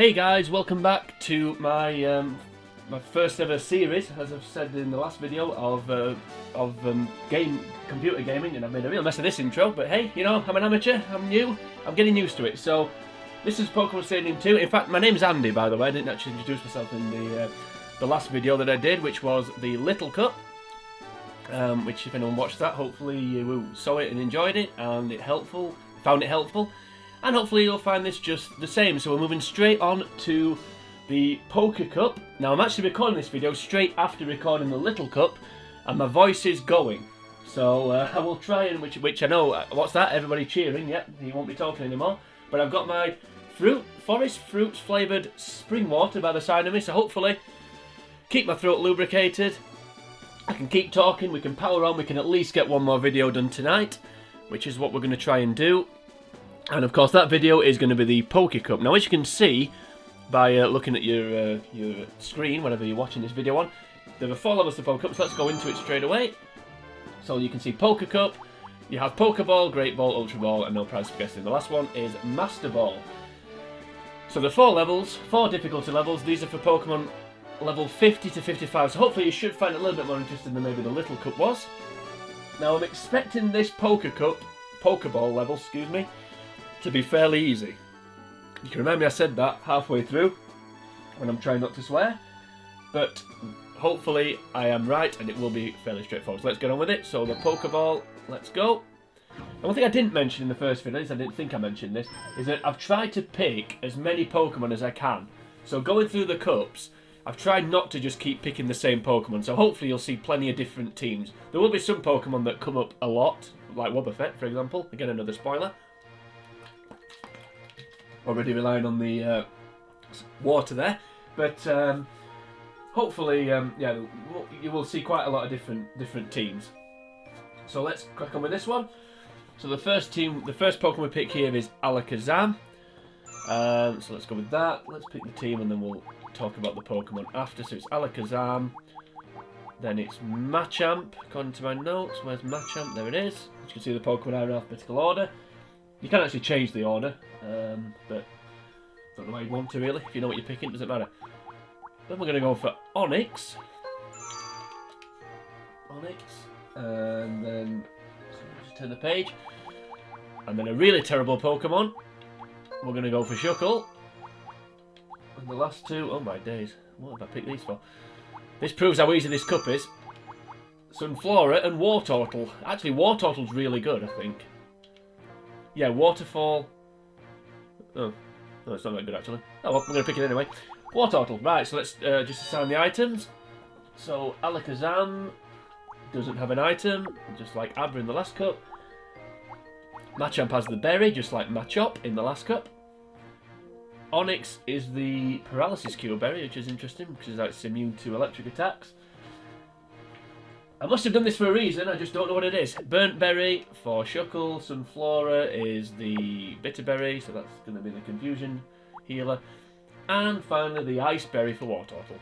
Hey guys, welcome back to my my first ever series, as I've said in the last video, of computer gaming, and I've made a real mess of this intro, but hey, you know, I'm an amateur, I'm new, I'm getting used to it. So, this is Pokemon Stadium 2. In fact, my name's Andy, by the way. I didn't actually introduce myself in the last video that I did, which was the Little Cup. Which, if anyone watched that, hopefully you saw it and enjoyed it, and found it helpful. And hopefully you'll find this just the same. So we're moving straight on to the Poker Cup. Now I'm actually recording this video straight after recording the Little Cup, and my voice is going. So I will try and, which I know, what's that? Everybody cheering, yeah, he won't be talking anymore. But I've got my forest fruits flavoured spring water by the side of me, so hopefully keep my throat lubricated. I can keep talking, we can power on, we can at least get one more video done tonight, which is what we're going to try and do. And of course that video is going to be the Poker Cup. Now as you can see by looking at your screen, whatever you're watching this video on, there are 4 levels to Poker Cup, so let's go into it straight away. So you can see Poker Cup, you have Pokeball, Great Ball, Ultra Ball, and no prize for guessing. The last one is Master Ball. So the 4 levels, 4 difficulty levels, these are for Pokemon level 50 to 55, so hopefully you should find it a little bit more interesting than maybe the Little Cup was. Now I'm expecting this Pokeball level, excuse me, to be fairly easy. You can remember I said that halfway through when I'm trying not to swear, but hopefully I am right and it will be fairly straightforward. So let's get on with it. So the Pokeball, let's go. And one thing I didn't mention in the first video, I didn't think I mentioned this, is that I've tried to pick as many Pokemon as I can. So going through the cups, I've tried not to just keep picking the same Pokemon, so hopefully you'll see plenty of different teams. There will be some Pokemon that come up a lot, like Wobbuffet for example, again another spoiler. Already relying on the water there, but hopefully, yeah, you will see quite a lot of different teams. So let's crack on with this one. So the first Pokemon we pick here is Alakazam. So let's go with that. Let's pick the team and then we'll talk about the Pokemon after. So it's Alakazam, then it's Machamp, according to my notes. Where's Machamp? There it is. As you can see, the Pokemon are in alphabetical order. You can actually change the order, but don't know why you'd want to really. If you know what you're picking, it doesn't matter. Then we're going to go for Onix. And then just turn the page. And then a really terrible Pokemon. We're going to go for Shuckle. And the last two, oh my days, what have I picked these for? This proves how easy this cup is. Sunflora and Wartortle. Actually, Wartortle's really good, I think. Yeah, Waterfall. Oh, no, it's not that good actually. Oh well, I'm going to pick it anyway. Wartortle. Right, so let's just assign the items. So, Alakazam doesn't have an item, just like Abra in the last cup. Machamp has the berry, just like Machop in the last cup. Onix is the paralysis cure berry, which is interesting because it's immune to electric attacks. I must have done this for a reason, I just don't know what it is. Burnt berry for Shuckle, Sunflora is the bitter berry, so that's going to be the confusion healer. And finally the ice berry for Wartortle.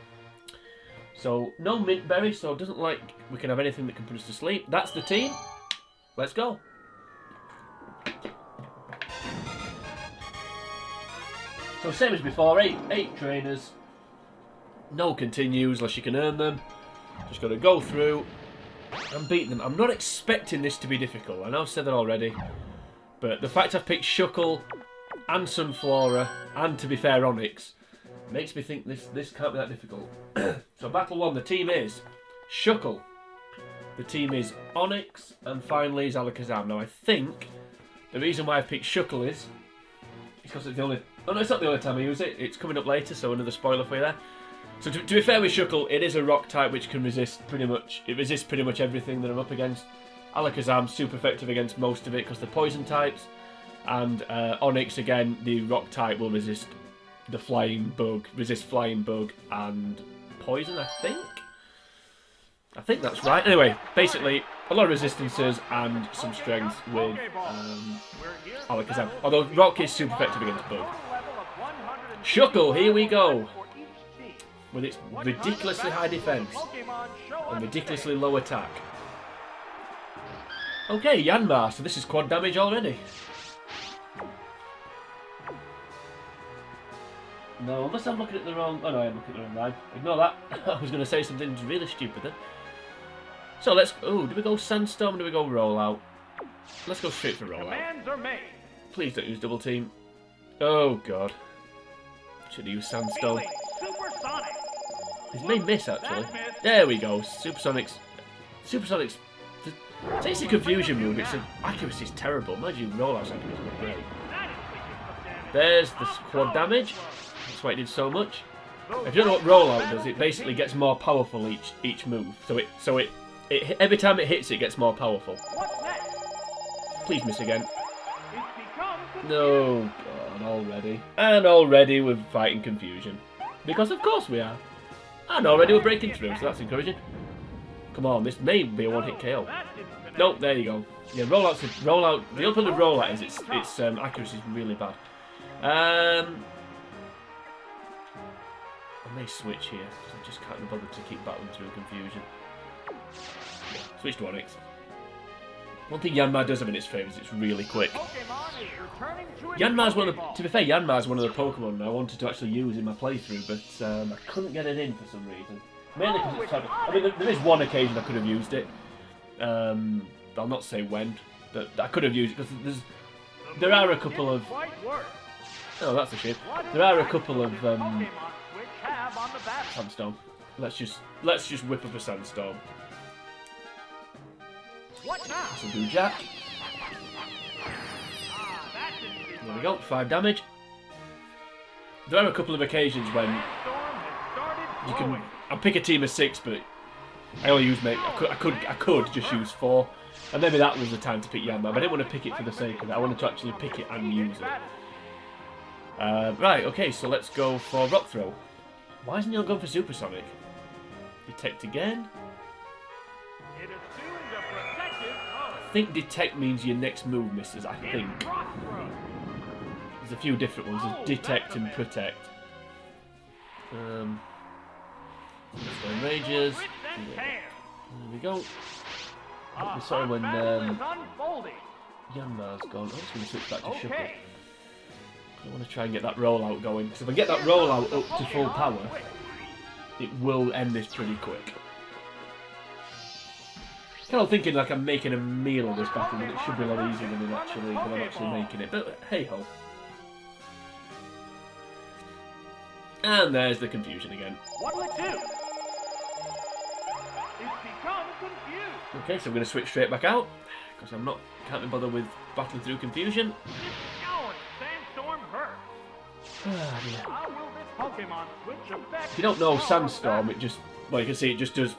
So no mint berry, so it doesn't like we can have anything that can put us to sleep. That's the team. Let's go. So same as before, 8 trainers. No continues unless you can earn them. Just got to go through and beat them. I'm not expecting this to be difficult. I know I've said that already. But the fact I've picked Shuckle and Sunflora and, to be fair, Onix makes me think this can't be that difficult. So battle 1, the team is Shuckle. The team is Onix. And finally is Alakazam. Now I think the reason why I've picked Shuckle is because it's the only... Oh no, it's not the only time I use it. It's coming up later, so another spoiler for you there. So to be fair with Shuckle, it is a rock type which can resist pretty much everything that I'm up against. Alakazam super effective against most of it because they're poison types, and Onix again, the rock type will resist the flying bug, and poison. I think that's right. Anyway, basically a lot of resistances and some strength with Alakazam. Although rock is super effective against bug. Shuckle, here we go. With its ridiculously high defense and ridiculously low attack. Okay, Yanmar, so this is quad damage already. No, unless I'm looking at the wrong... Oh no, I'm looking at the wrong line. Ignore that. I was going to say something really stupid then. So let's... Oh, do we go Sandstorm or do we go Rollout? Let's go straight for Rollout. Please don't use Double Team. Oh god. Should have used Sandstorm. His main miss, actually. There we go. Supersonics. Supersonics... It's a confusion move. Its accuracy is terrible. Imagine Rollout's accuracy is great. There's the quad damage. That's why it did so much. If you don't know what Rollout does, it basically gets more powerful each move. So it every time it hits, it gets more powerful. Please miss again. No, God, already. And already we're fighting confusion. Because of course we are. And already we're breaking through, so that's encouraging. Come on, this may be a one-hit KO. Nope, there you go. Yeah, Rollout. The upper of Rollout is its accuracy is really bad. I may switch here because I just can't be bothered to keep battling through confusion. Switch to Onix. One thing Yanma does have in its favour is it's really quick. Yanma's one of the, to be fair, Yanma's one of the Pokemon I wanted to actually use in my playthrough, but I couldn't get it in for some reason. Mainly because it's terrible. I mean, there is one occasion I could have used it. I'll not say when, but I could have used it because there are a couple of. Oh, that's a shame. There are a couple of Sandstorm. Let's just whip up a Sandstorm. This will do Jack. There we go, 5 damage. There are a couple of occasions when you can. I pick a team of 6, but I only use I could just use 4, and maybe that was the time to pick Yanma. But I didn't want to pick it for the sake of it. I wanted to actually pick it and use it. Right, okay, so let's go for Rock Throw. Why isn't he not going for Supersonic? Detect again. I think Detect means your next move misses, I think. There's a few different ones. There's Detect and Protect. Rages. There we go. I'll be sorry when Yanma's gone. I'm just going to switch back to Shuckle. I want to try and get that rollout going, because if I get that rollout up to full power, it will end this pretty quick. Kind of thinking like I'm making a meal of this battle, and it should be a lot easier than I'm actually making it. But hey ho. And there's the confusion again. What will it do? It's become confused. Okay, so I'm going to switch straight back out because can't be bothered with battling through confusion. Sandstorm hurt. How will this Pokemon switch effect? If you don't know Sandstorm, it just, well, you can see it just does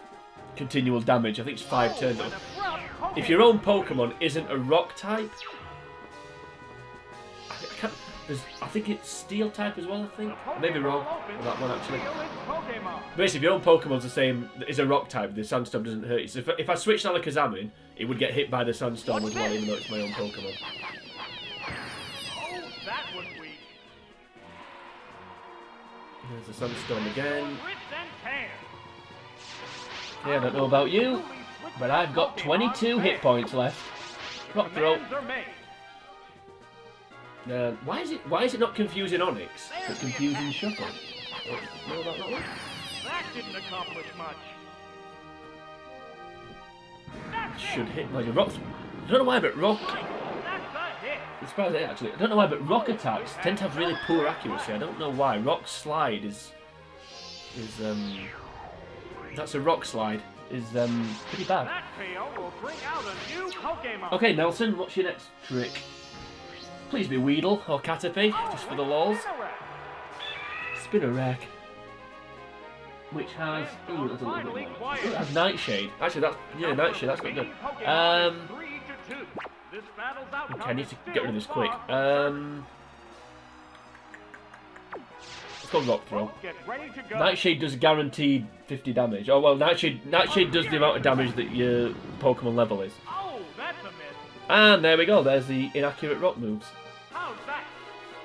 continual damage. I think it's 5 turns. If your own Pokemon isn't a rock type, I think it's steel type as well, I think. I may be wrong with that one actually. Basically, if your own Pokemon's the same, is a rock type, the Sandstorm doesn't hurt you. So if I switched Alakazam in, it would get hit by the Sandstorm as well, even though it's my own Pokemon. Oh, that was weak. There's the Sandstorm again. Yeah, I don't know about you, but I've got 22 hit points left. Rock Throw. Why is it not confusing Onix, but confusing Shuckle? Know about that one? That didn't accomplish much. Should hit like a rock. I don't know why, but rock. It's about it actually. I don't know why, but rock attacks tend to have really poor accuracy. I don't know why. Rock slide is that's a rock slide is pretty bad. Okay, Nelson, what's your next trick? Please be Weedle or Caterpie, just for the lols. Spinarak. Which has... Ooh, that's a little bit more. Ooh, it has Nightshade. Actually, that's... Yeah, Nightshade, that's not good. Okay, I need to get rid of this quick. Let's go Rock Throw. Nightshade does guaranteed 50 damage. Oh, well, Nightshade does the amount of damage that your Pokemon level is. And there we go, there's the inaccurate rock moves.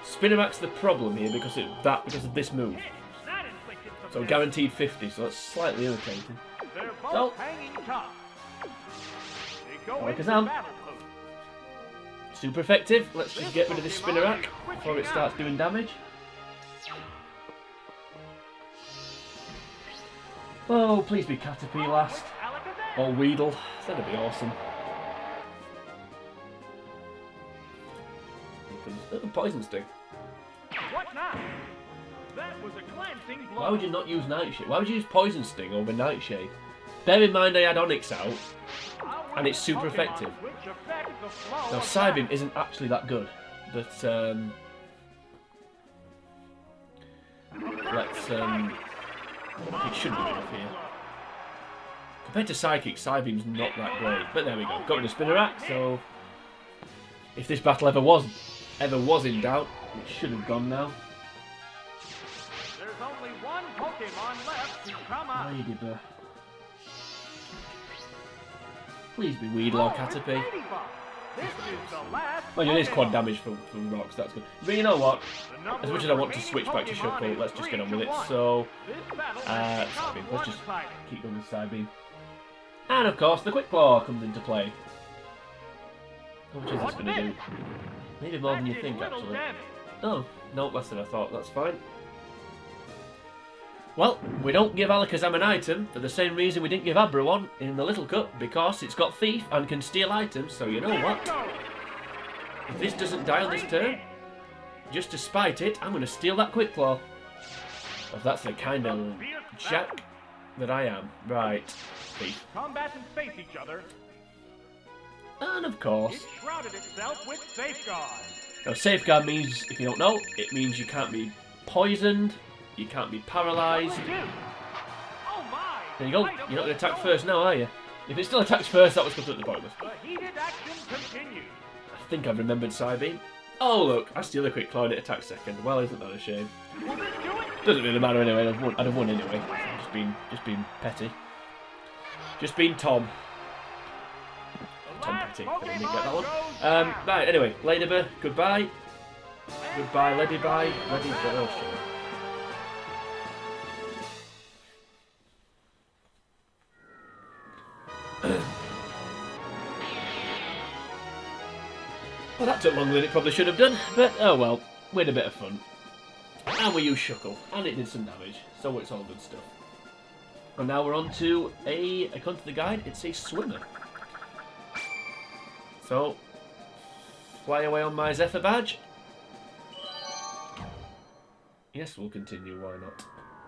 Spinarak's the problem here because of this move. So guaranteed 50, so that's slightly irritating. So, Alakazam. Super effective. Let's just get rid of this Spinarak before it starts doing damage. Oh, please be Caterpie last. Alakazam. Or Weedle. That'd be awesome. Poison Sting. What now? That was a glancing blow. Why would you not use Nightshade? Why would you use Poison Sting over Nightshade? Bear in mind I had Onix out, and it's super effective. Now Psybeam isn't actually that good, but let's it should be enough here. Compared to Psychic, Psybeam's not that great, but there we go. Got rid of Spinnerack, so if this battle ever was in doubt, it should have gone now. There's only one Pokemon left to come up. Ladybird. Please be Weedle or Caterpie. This is the last Well, it is quad Pokemon. damage from rocks, that's good. But you know what? As much as I want to switch back to Shuckle, let's just get on with it. So, Psybeam. Let's just keep going with Psybeam. And of course, the Quick Claw comes into play. How much is this going to do? Maybe more than you think, actually. Oh, no, less than I thought. That's fine. Well, we don't give Alakazam an item for the same reason we didn't give Abra one in the Little Cup, because it's got Thief and can steal items, so you know what? If this doesn't die on this turn, just to spite it, I'm going to steal that Quick Claw. If that's the kind of jack that I am. Right. Thief. Combatants face each other. And of course... It shrouded itself with Safeguard. Now, Safeguard means, if you don't know, it means you can't be poisoned, you can't be paralysed. Oh my! There you go. You're not going to attack first now, are you? If it still attacks first, that was completely pointless. The heated action continues. I think I've remembered Psybeam. Oh look, I steal a Quick Claw and it attacks second. Well, isn't that a shame? Will this do it? Doesn't really matter anyway. I'd have won anyway. Just been petty. Just been Tom. Tom Petty. I didn't get that one. Right. Anyway, Ladybird. Goodbye. Goodbye, Ladybird. Ladybird. Oh, shit. Well, that took longer than it probably should have done, but oh well, we had a bit of fun. And we used Shuckle, and it did some damage, so it's all good stuff. And now we're on to according to the guide, it's a swimmer. So, fly away on my Zephyr badge. Yes, we'll continue, why not?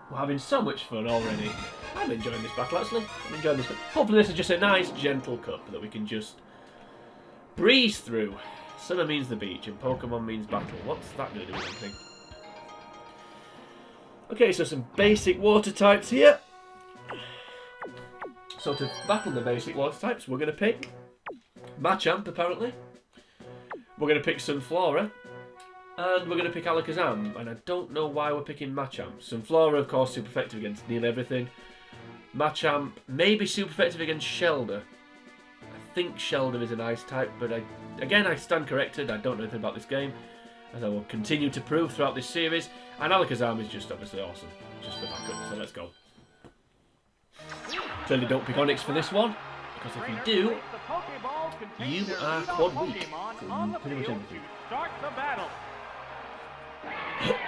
We're having so much fun already. I'm enjoying this battle, actually. I'm enjoying this. Hopefully this is just a nice, gentle cup that we can just breeze through. Summer means the beach, and Pokemon means battle. What's that going to do with anything? Okay, so some basic water types here. So to battle the basic water types, we're going to pick Machamp, apparently. We're going to pick Sunflora. And we're going to pick Alakazam, and I don't know why we're picking Machamp. Sunflora, of course, super effective against nearly everything. Machamp, maybe super effective against Shelder. I think Shelder is an ice type, but again, I stand corrected. I don't know anything about this game, as I will continue to prove throughout this series. And Alakazam is just obviously awesome, just for backup, so let's go. Clearly don't pick Onix for this one, because if you do, you are quad weak from pretty much everything. Start the battle.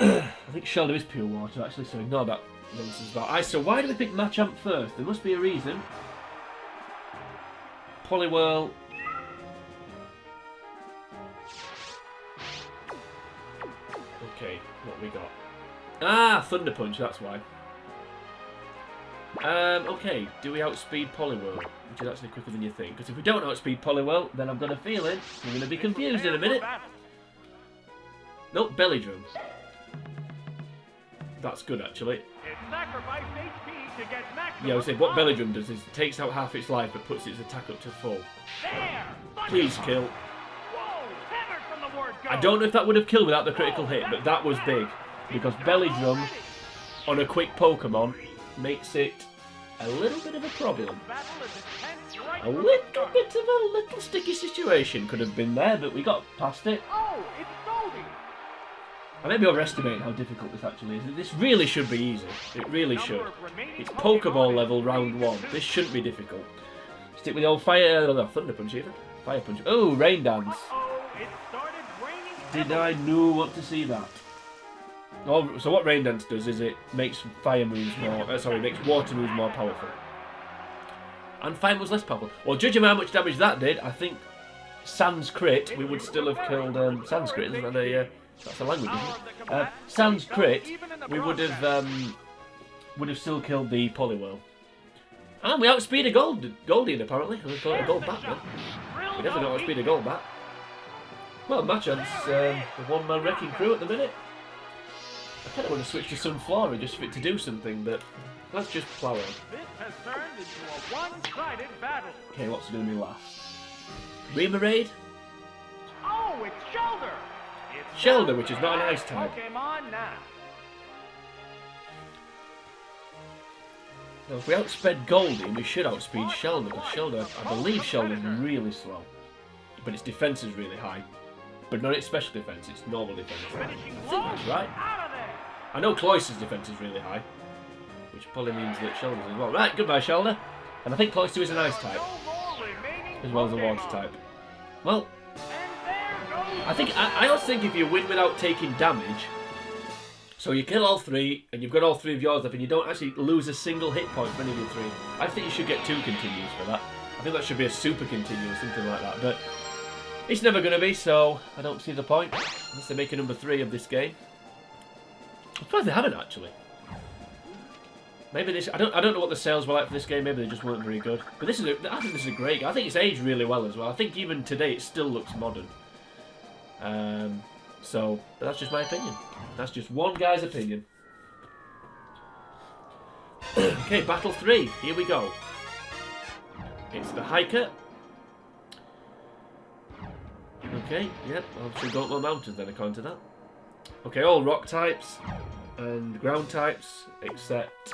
I think Shelder is pure water, actually, so ignore that nonsense about ice. So why do we pick Machamp first? There must be a reason. Poliwhirl. Okay, what we got? Ah, Thunder Punch, that's why. Okay, do we outspeed Poliwhirl? Which is actually quicker than you think. Because if we don't outspeed Poliwhirl, then I've got a feeling we're going to be confused in a minute. Nope, Belly Drum. That's good, actually. It sacrificed HP to get Yeah, I would say what Belly Drum does is it takes out half its life but puts its attack up to full. There! Please kill. Whoa! Hammered from the word go! I don't know if that would have killed without the critical hit, but that was big. Because Belly Drum on a quick Pokemon makes it a little bit of a problem. A little bit of a little sticky situation could have been there, but we got past it. Oh, it's Goldie! I may be overestimating how difficult this actually is. This really should be easy. It really should. It's Pokeball level round 1. This shouldn't be difficult. Stick with the old fire, Thunder Punch even. Fire Punch. Oh, Rain Dance. Uh-oh, it started raining Did I know what to see that? Oh, so what Rain Dance does is it makes fire moves more. Sorry, makes water moves more powerful. And fire moves less powerful. Well, judging how much damage that did, I think Sans crit, we would still have killed Sanskrit. Isn't that a that's a language, isn't it? Sans crit, we would have still killed the Poliwhirl. And we outspeeded Goldeen apparently. We call it a gold bat then. We definitely don't outspeed a gold bat. Well, Machamp's the one-man wrecking crew at the minute. I kind of want to switch to Sunflora just for it to do something, but let's just plow on. This has turned into a one-sided battle. Okay, what's going to be last? Remoraid? Oh, it's Shelder! Shelder, which is not an ice type. Pokemon now. Now, if we outsped Goldeen, we should outspeed Shelder, because Shelder, I believe Shelder's really slow. But its defense is really high. But not its special defense, it's normal defense. I think that's right. I know Cloyster's defense is really high, which probably means that Shelder's as well. Right, goodbye Shelder. And I think Cloyster is an ice type, as well as a water type. Well, I also think if you win without taking damage, so you kill all three, and you've got all three of yours left, and you don't actually lose a single hit point for any of your three, I think you should get 2 continues for that. I think that should be a super continue or something like that, but it's never going to be, so I don't see the point. Unless they make a number 3 of this game. I'm surprised they haven't actually. Maybe this. I don't know what the sales were like for this game. Maybe they just weren't very good. But this is. I think this is a great game. I think it's aged really well as well. I think even today it still looks modern. So, but that's just my opinion. That's just one guy's opinion. Okay, Battle 3. Here we go. It's the Hiker. Okay, yep, obviously Gauntlet Mountains then according to that. Okay, all rock types and ground types except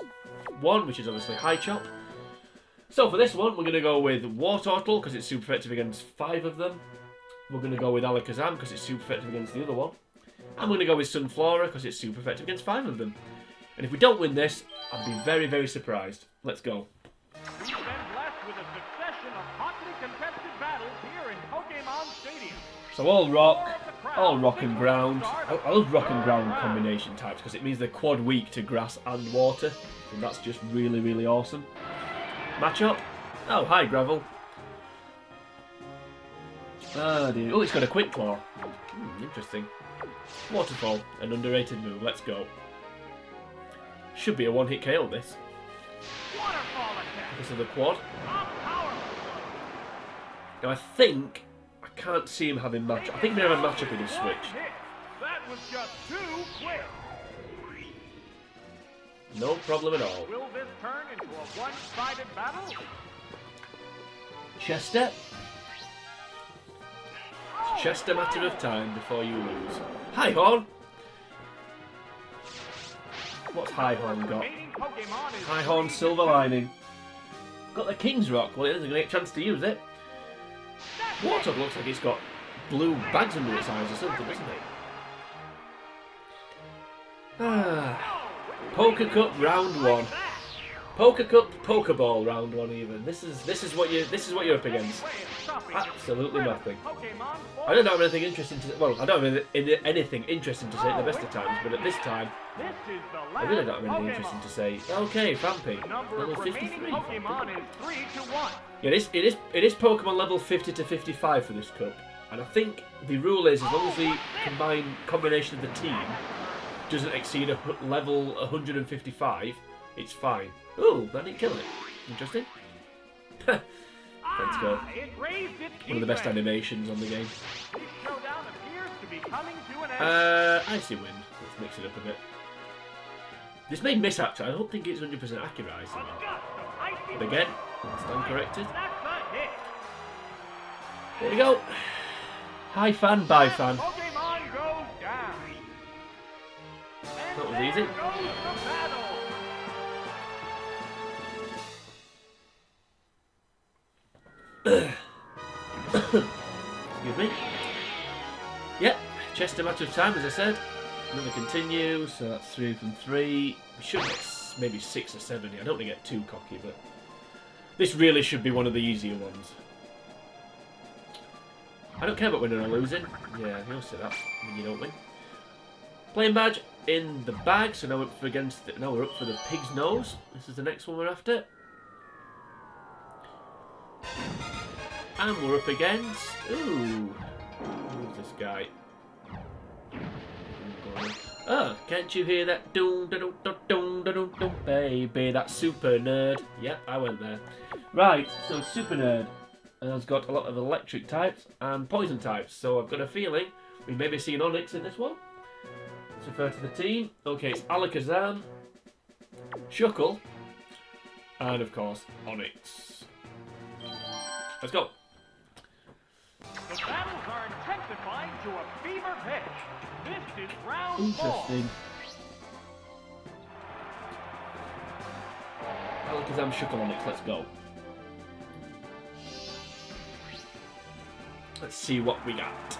one, which is obviously High Chop. So for this one, we're going to go with Wartortle because it's super effective against 5 of them. We're going to go with Alakazam because it's super effective against the other one. And we're going to go with Sunflora because it's super effective against 5 of them. And if we don't win this, I'd be very, very surprised. Let's go. We've been blessed with a succession of hotly contested battles here in Pokemon Stadium. So all rock and ground. I love rock and ground combination types because it means they're quad weak to grass and water. And that's just really, really awesome. Machamp. Oh, hi, Gravel. Oh, dear. Oh, it's got a Quick Claw. Interesting. Waterfall, an underrated move. Let's go. Should be a one-hit KO, this. Waterfall attack. Because of the quad. Now, I think I can't see him having match. I think he may have a matchup in his switch. That was just too quick. No problem at all. Will this turn into a one-sided battle? Chester. It's just a matter of time before you lose. High Horn. What's High Horn got? High Horn Silver Lining. Got the King's Rock. Well, it doesn't get a chance to use it. Wartortle looks like it's got blue bags under its eyes or something, doesn't it? Poker Cup round 1. Poker Cup, Pokeball round 1 even. This is what you're up against. Absolutely nothing. I don't have anything interesting to say. Well, I don't have anything interesting to say at the best of times, but at this time, I really don't have anything interesting to say. Okay, Vampy, level 53. Yeah, it is Pokemon level 50 to 55 for this cup, and I think the rule is as long as the combination of the team doesn't exceed a level 155, it's fine. Ooh, that didn't kill it. Interesting. Let's go. One of the best animations on the game. Icy Wind. Let's mix it up a bit. This may miss actually. I don't think it's 100% accurate Icy Wind. But again, stand corrected. There we go. Hi fan, bye fan. That was easy. Excuse me. Yep, Chester match of time, as I said. Another continue, so that's 3 from 3. We should get maybe 6 or 7 here. I don't want to get too cocky, but this really should be one of the easier ones. I don't care about winning or losing. Yeah, you'll see that when you don't win. Playing badge in the bag, so now we're up for the pig's nose. This is the next one we're after. And we're up against... Ooh. Who's this guy? Oh, can't you hear that? Dun, dun, dun, dun, dun, dun, dun, baby, that super nerd. Yep, I went there. Right, so super nerd has got a lot of electric types and poison types, so I've got a feeling we may be seeing Onix in this one. Let's refer to the team. Okay, it's Alakazam, Shuckle, and of course, Onix. Let's go. The battles are intensifying to a fever pitch. This is round 4. Interesting. Alakazam, Shuckle, Onix, let's go. Let's see what we got.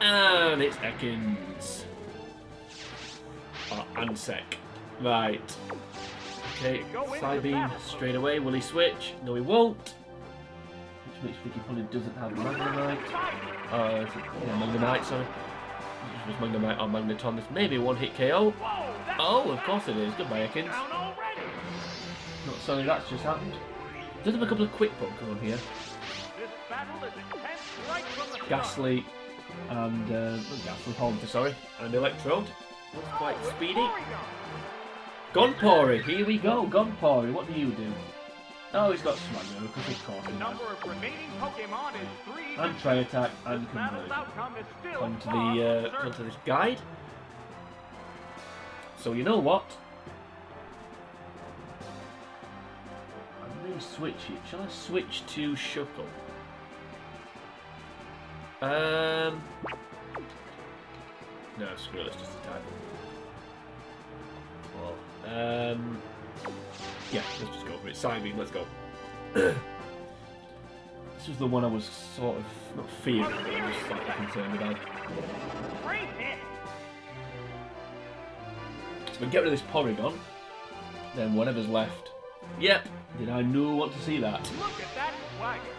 And it's Ekans. Oh, and Sec. Right. Okay, Psybeam straight away. Will he switch? No, he won't. Which Vicky probably doesn't have Magnemite. Magnemite, sorry. It was Magnemite or Magneton. This may be a one-hit KO. Oh, of course it is. Goodbye, Ekans. Not sorry, that's just happened. Does have a couple of quick Pokemon here. Ghastly and Ghastly Haunter, sorry, and Electrode. Looks quite speedy. Gonpori, here we go. Gonpori, what do you do? Oh, he's got Smuggle, because of course he has. And Try Attack and Conversion. Onto this guide. So you know what? I may switch it. Shall I switch to Shuckle? No, screw it, let's just attack. Well, yeah, let's just go for it. Psybeam, let's go. This was the one I was sort of, not fearing, but I was slightly concerned about. So we get rid of this Porygon, then whatever's left. Yep, did I want to see that? Look at that swagger.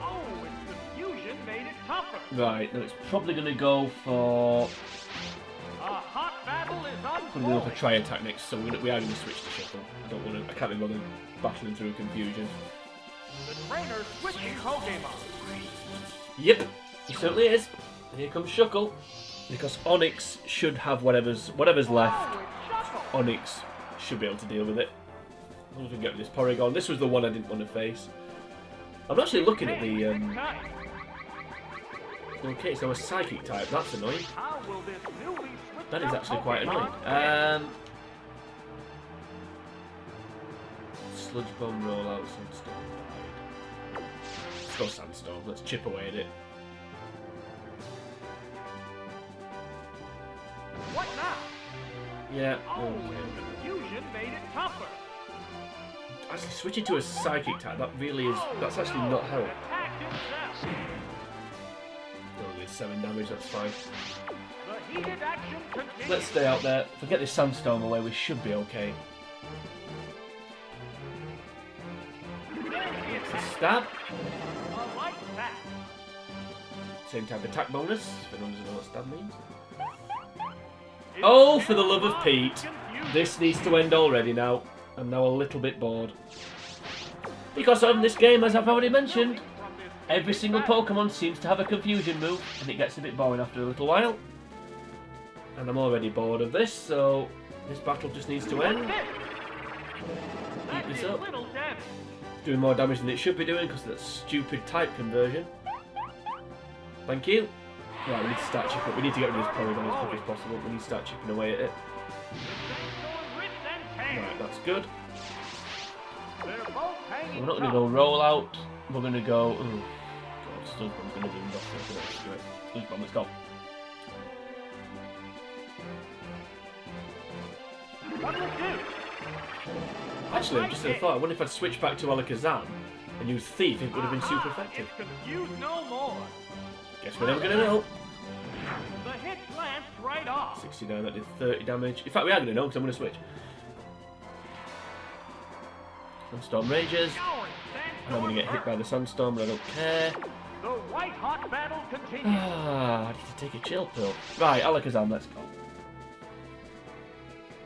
Oh, its confusion made it tougher. Right, now it's probably going to go for... A hot battle is Probably going for Try Attack next, so we are going to switch to Shuckle. I can't be bothered battling through confusion. The trainer's switching Pokemon. Yep, he certainly is. Here comes Shuckle. Because Onix should have whatever's left. Onix should be able to deal with it. As long as we can get this Porygon. This was the one I didn't want to face. I'm actually looking at the... Okay, so a Psychic type. That's annoying. That is actually quite annoying. Sludge Bomb, Rollout, Sandstorm. Let's go Sandstorm. Let's chip away at it. What now? Yeah. Oh, confusion made it tougher. Actually, switching to a Psychic type, that really is... That's actually not help. Only 7 damage, that's fine. The heated action continues. Let's stay out there. If we get this Sandstorm away, we should be okay. It's a stab. Like that. Same type of attack bonus. If anyone doesn't know what stab means. Oh, for the love of Pete. This needs to end already now. I'm now a little bit bored. Because on this game, as I've already mentioned, every single Pokemon seems to have a confusion move, and it gets a bit boring after a little while. And I'm already bored of this, so this battle just needs to end. Keep this up. Doing more damage than it should be doing because of that stupid type conversion. Thank you. Right, we need to start chipping. We need to get rid of this Porygon as quick as possible. We need to start chipping away at it. Right, that's good. We're not going to go roll out. We're going to go... Oh, God, Sludge Bomb's going to do nothing. Sludge Bomb, let's go. Actually, I've just had a thought. I wonder if I'd switch back to Alakazam and use Thief, it would have been super effective. Guess we're never going to know. The hit glanced right off. 69, that did 30 damage. In fact, we are going to know because I'm going to switch. Sandstorm rages. And I'm going to get hit by the Sandstorm, but I don't care. The white hot battle continues. I need to take a chill pill. Right, Alakazam, let's go.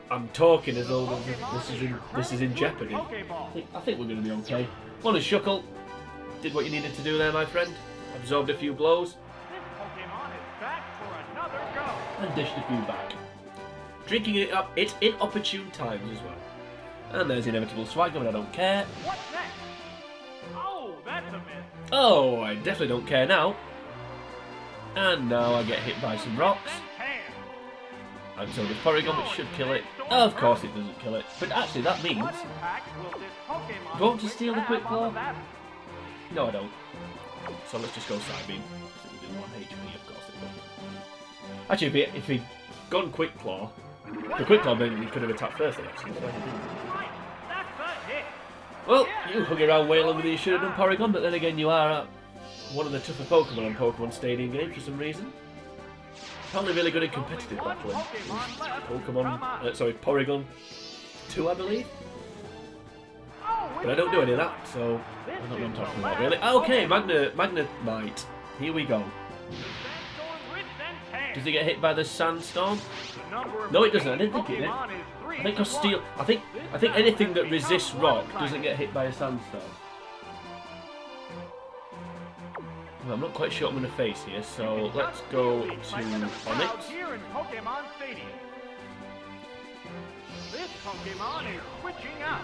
I'm talking as though this is in jeopardy. I think we're going to be okay. Well, as Shuckle did what you needed to do there, my friend. Absorbed a few blows. This Pokemon is back for another go. And dished a few back. Drinking it up at inopportune times as well. And there's the inevitable swagger, but I don't care. What's next? Oh, that's a miss. Oh, I definitely don't care now. And now I get hit by some rocks. And so with Porygon, which should kill it. Of course it doesn't kill it. But actually that means... Do I want to steal the Quick Claw? No, I don't. So let's just go Side Beam. It will do 1 HP, of course it will. Actually, if he'd gone Quick Claw, the Quick Claw maybe he could have attacked first, actually. Well, you hung around way longer than you should have done, Porygon, but then again you are one of the tougher Pokemon on Pokemon Stadium games for some reason. Apparently really good in competitive battling. Porygon 2, I believe. But I don't do any of that, so I don't know what I'm talking about really. Okay, Magnemite. Here we go. Does he get hit by the Sandstorm? No, it doesn't. I didn't think it did. I think Steel. I think anything that resists rock doesn't get hit by a Sandstorm. Well, I'm not quite sure what I'm going to face here, so let's go to Onix. This Pokemon is switching out.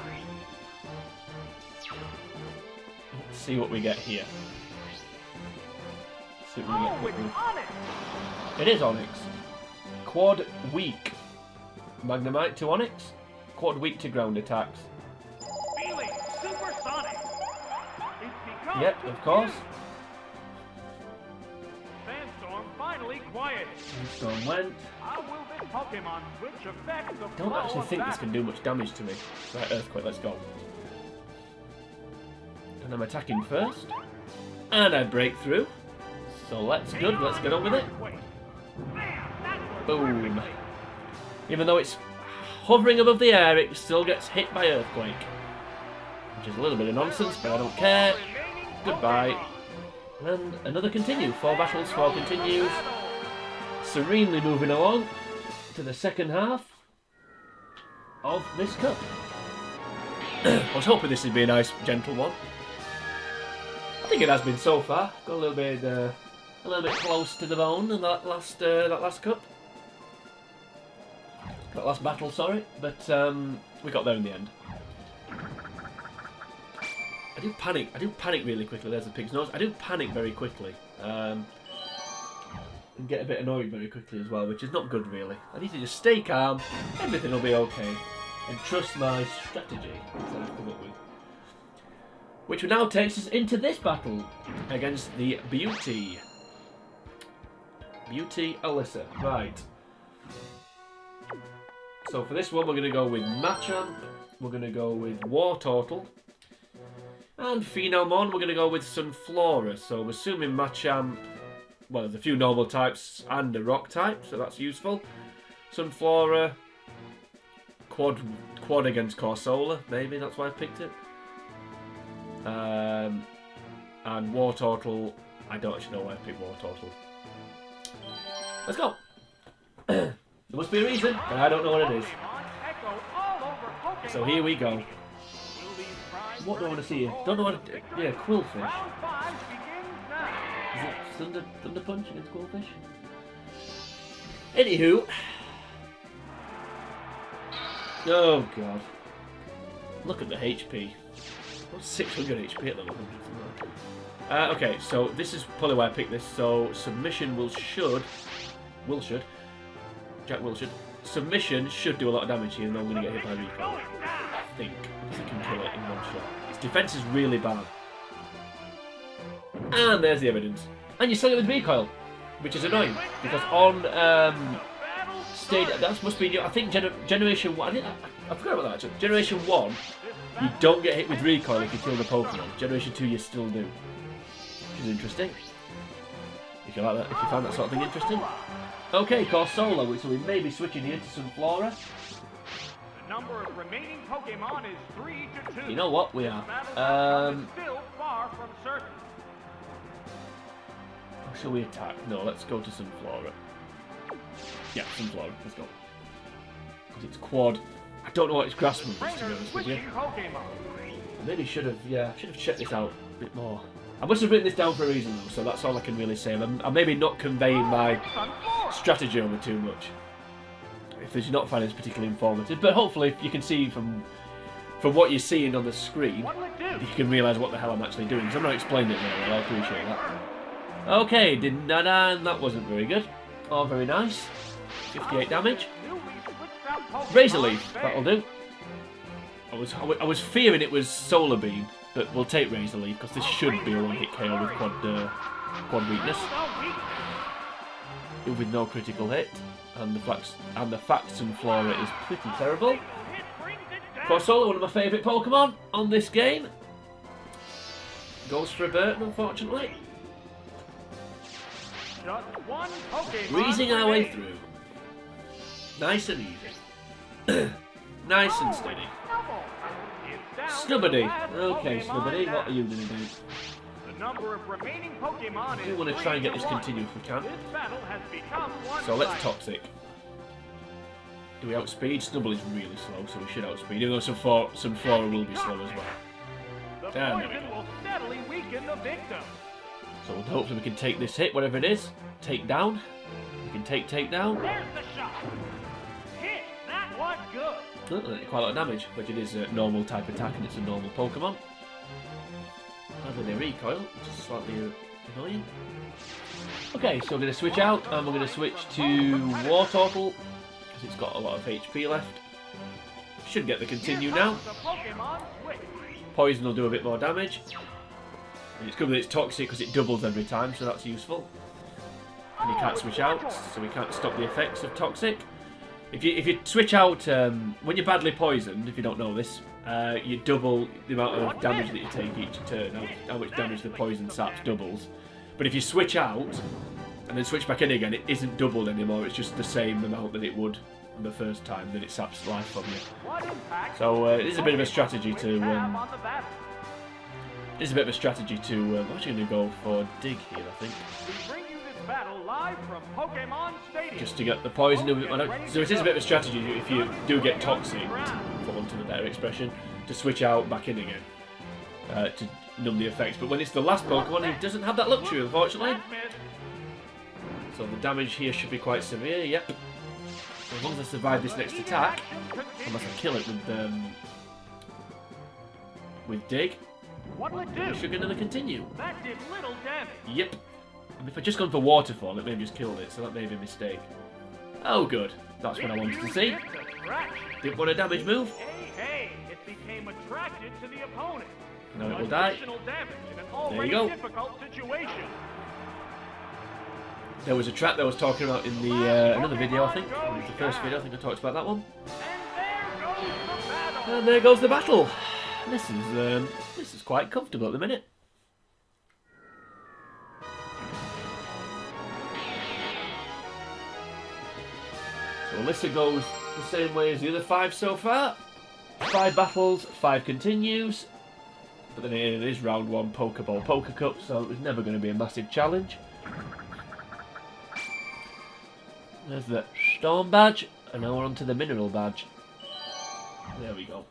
Let's see what we get here. See what we get Onix. It is Onix. Quad weak. Magnemite to Onix. Quad weak to ground attacks. Feeling supersonic. Yep, of course. Sandstorm finally quieted. Sandstorm went. How will this Pokemon switch affect the Don't flow actually of think this battle? can do much damage to me. Right, Earthquake, let's go. And I'm attacking first. And I break through. So let's get on with it. Boom. Even though it's hovering above the air, it still gets hit by Earthquake. Which is a little bit of nonsense, but I don't care. Goodbye. And another continue. 4 battles, 4 continues. Serenely moving along to the second half of this cup. I was hoping this would be a nice, gentle one. I think it has been so far. Got a little bit close to the bone in that last cup. That last battle, sorry, but we got there in the end. I do panic really quickly. There's the pig's nose. I do panic very quickly. And get a bit annoyed very quickly as well, which is not good really. I need to just stay calm, everything will be okay, and trust my strategy that I've come up with. Which now takes us into this battle against the Beauty Alyssa. Right. So for this one we're going to go with Machamp, we're going to go with Wartortle, and Phenomon we're going to go with Sunflora. So I'm assuming Machamp, well, there's a few normal types and a rock type, so that's useful. Sunflora, quad against Corsola, maybe that's why I picked it. And Wartortle, I don't actually know why I picked Wartortle. Let's go! There must be a reason, but I don't know what it is. So here we go. What do I want to see here? Don't know what to do. Yeah, Quillfish. Is it Thunder Punch against Quillfish? Anywho. Oh god. Look at the HP. What's 600 HP at the moment? Okay, so this is probably why I picked this. So Submission Submission should do a lot of damage here, and I'm going to get hit by recoil. I think. Because it can kill it in one shot. Its defense is really bad. And there's the evidence. And you still get with recoil, which is annoying. Because on that must be new. I think Generation 1. I forgot about that actually. Generation 1, you don't get hit with recoil if you kill the Pokemon. Generation 2, you still do. Which is interesting. If you like that, if you find that sort of thing interesting. Okay, Corsola, so we may be switching here to Sunflora. The number of remaining Pokemon is 3 to 2. You know what? We are. Still far from certain. Or shall we attack? No, let's go to Sunflora. Yeah, Sunflora. Let's go. It's quad. I don't know what its grass move is, to be honest with you. Switching Pokemon. Maybe should have checked this out a bit more. I must have written this down for a reason though, so that's all I can really say. I'm maybe not conveying my Sunflora. strategy over too much. If you're not finding this particularly informative, but hopefully you can see from what you're seeing on the screen, What'll it do? you can realise what the hell I'm actually doing. Because I'm not explaining it very well. I appreciate that. Okay, and that wasn't very good. Oh, very nice. 58 damage. Newly switched out Pokemon Razor Leaf, phase. that'll do. I was fearing it was Solar Beam, but we'll take Razor Leaf because this should be a one-hit KO with quad weakness, with no critical hit, and the fact Sunflora is pretty terrible. It brings it down. Corsola, one of my favourite Pokemon on this game, goes for a Burton, unfortunately. Just one Pokemon Breezing our way remaining. through, nice and easy, nice and steady. Snubble. It's down to Snubbity. the last Okay, Pokemon Snubbity, down. what are you going to do? The number of remaining Pokemon I do is want to try and get this 3-1. continued if we can. This battle has become one So let's sided. Toxic. Do we outspeed? Snubble is really slow, so we should outspeed, even though Sunflora will be slow as well. The There we poison go. will steadily weaken the victim. So hopefully we can take this hit, whatever it is. Take down. We can take down. There's the shot. Hit. That was good. Oh, quite a lot of damage, but it is a normal type attack and it's a normal Pokemon. Having a recoil, which is slightly annoying. Okay, so we're going to switch out and we're going to switch to Wartortle because it's got a lot of HP left. Should get the continue Here now. comes the Pokemon switch. Poison will do a bit more damage. And it's good that it's toxic because it doubles every time, so that's useful. And you can't switch out, so we can't stop the effects of toxic. If you switch out when you're badly poisoned, if you don't know this, you double the amount of damage that you take each turn. How much damage the poison saps doubles. But if you switch out and then switch back in again, it isn't doubled anymore. It's just the same amount that it would the first time that it saps life from you. What impact So it is a bit of a strategy to. have on the battle? It is a bit of a strategy to. I'm actually going to go for dig here, I think. We bring you this battle live from Pokemon Stadium. Just to get the poison. So it is a bit of a strategy if you do get toxic, for want of a better expression, to switch out back in again to numb the effects. But when it's the last Pokemon, it doesn't have that luxury, unfortunately. That missed. So the damage here should be quite severe. Yep. So as long as I survive this next attack, unless I kill it with dig, What'll it I do? should get another continue. That did little damage. Yep. And if I'd just gone for Waterfall, it may have just killed it, so that may be a mistake. Oh, good. That's what I wanted to see. It's attraction. Didn't want a damage move. Hey, it became attracted to the opponent. Now it will die. Additional damage in an you already go. difficult situation. There was a trap that I was talking about in the another video, I think. It was the first video, I think I talked about that one. And there goes the battle. And there goes the battle. This is quite comfortable at the minute. So Alyssa goes the same way as the other 5 so far. 5 battles, 5 continues. But then it is round 1 Pokeball Poker Cup, so it was never going to be a massive challenge. There's the Storm badge, and now we're on to the Mineral badge. There we go.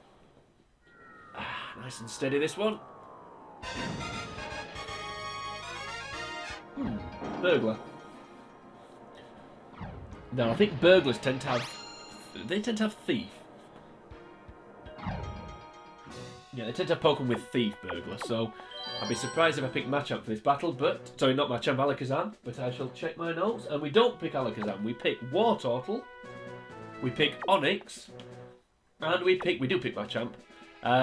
Nice and steady this one. Burglar. Now I think burglars tend to have... They tend to have Thief. Yeah, they tend to have Pokemon with Thief Burglar, so I'd be surprised if I pick Machamp for this battle, but... Sorry, not Machamp, Alakazam, but I shall check my notes. And we don't pick Alakazam, we pick Wartortle, we pick Onix, and we do pick Machamp.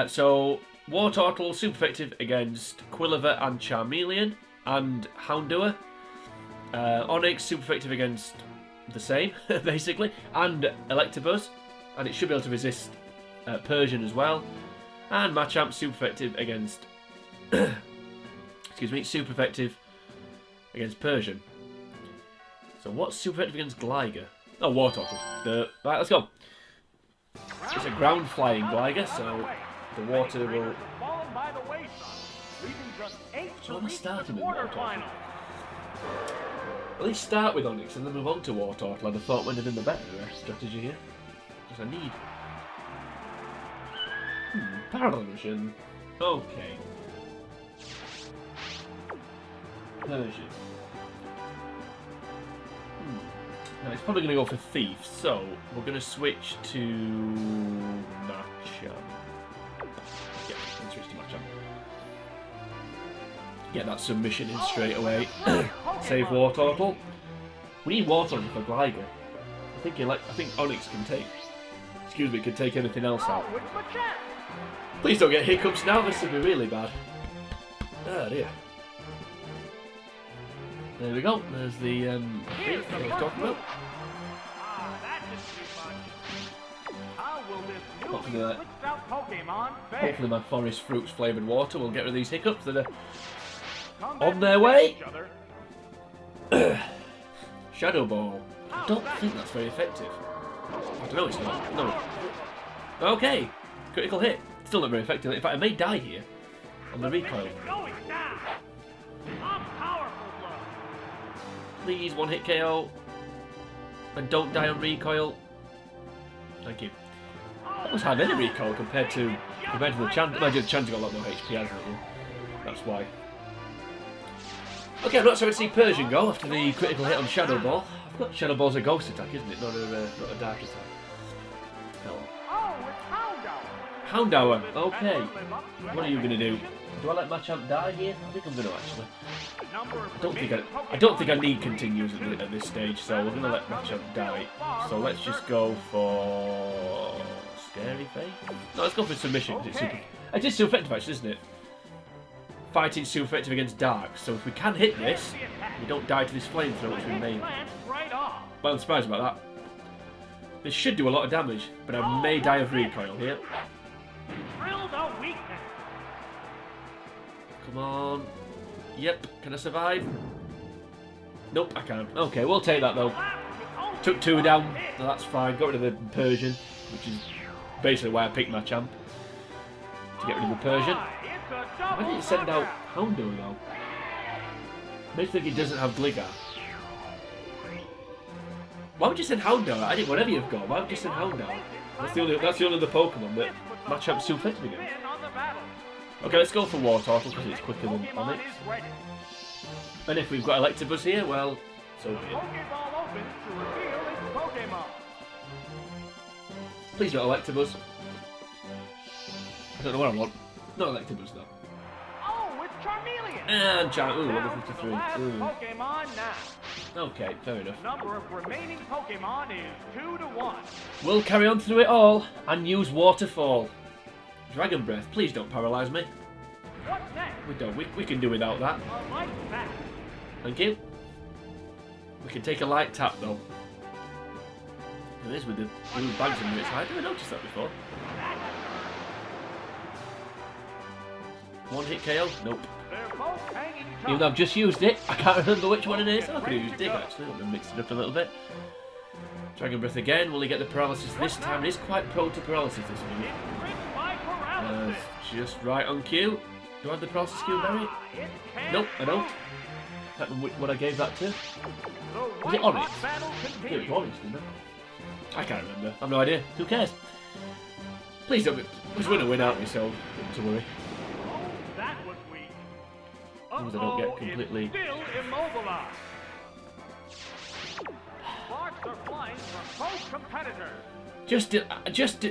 So, Wartortle, super effective against Quilliver and Charmeleon, and Houndour. Onix, super effective against the same, basically, and Electabuzz, and it should be able to resist Persian as well. And Machamp, super effective against... excuse me, super effective against Persian. So what's super effective against Gligar? Oh, Wartortle. Right, let's go. It's a ground flying Gligar, so the water will... So I'm starting with Wartortle. At least start with Onix and then move on to Wartortle. I'd have thought would have been the better strategy here. because I need... Persian. Okay. Persian. Now it's probably going to go for Thief, so we're going to switch to Machamp. Yeah, let's switch to Machamp. Get that submission in straight away. Save Wartortle. We need Wartortle for Gligar. I think Onix can take. Excuse me, can take anything else out. Please don't get hiccups now. This would be really bad. Oh dear. There we go. There's the thing I was talking about. Hopefully my forest fruits flavoured water will get rid of these hiccups that are on their way. Shadow Ball. I don't think that's very effective. I don't know, it's not. No. Okay. Critical hit. Still not very effective. In fact, I may die here on the recoil. Please, one hit KO. And don't die on recoil. Thank you. That was hard any recoil compared to the Chant. Imagine the Chant's got a lot more HP, hasn't it? That's why. Okay, I'm not sorry to see Persian go after the critical hit on Shadow Ball. I've got Shadow Ball's a ghost attack, isn't it? Not a dark attack. Houndour. Okay. What are you going to do? Do I let Machamp die here? I think I'm going to actually. I don't think I need continues at this stage, so we're going to let Machamp die. So let's just go for Scary Face. No, let's go for submission because it is super effective actually, isn't it? Fighting super effective against Dark. So if we can hit this, we don't die to this flamethrower, which we may. Well, I'm surprised about that. This should do a lot of damage, but I may die of recoil here. Come on. Yep, can I survive? Nope, I can't. Okay, we'll take that though. Took two down, so that's fine. Got rid of the Persian, which is basically why I picked Machamp. To get rid of the Persian. Why didn't you send out Houndour though? Makes me think he doesn't have Gligar. Why would you send Houndour? I didn't whatever you've got. Why would you send Houndour? That's the only other Pokemon that Machamp's super effective against. Okay, let's go for Wartortle because it's quicker than Onix. And if we've got Electabuzz here, well, so be it. Please not Electabuzz. I don't know what I want. Not Electabuzz though. Oh, it's Charmeleon. And Ooh, level 53. Ooh. Pokemon now. Okay, fair enough. Number of remaining Pokemon is 2 to 1. We'll carry on through it all and use Waterfall. Dragon Breath, please don't paralyse me. What's next? We don't. We can do without that. A light tap. Thank you. We can take a light tap though. It is with the blue bags under its eye. Did I notice that before? One hit KO? Nope. They're both hanging tough. Even though I've just used it, I can't remember which one it is. I could have used Dig actually. I'm going to mix it up a little bit. Dragon Breath again. Will he get the paralysis this time? It is quite prone to paralysis this one. Just right on cue. Do I have the paralysis skill berry? Nope, I don't. Can't remember what I gave that to. Was it Onix? Yeah, it was Onix, didn't it? I can't remember. I've no idea. Who cares? Please don't. We're going to win, aren't we? So, not to worry. That was weak. As long as I don't get completely. Still immobilized. Sparks are flying from both competitors.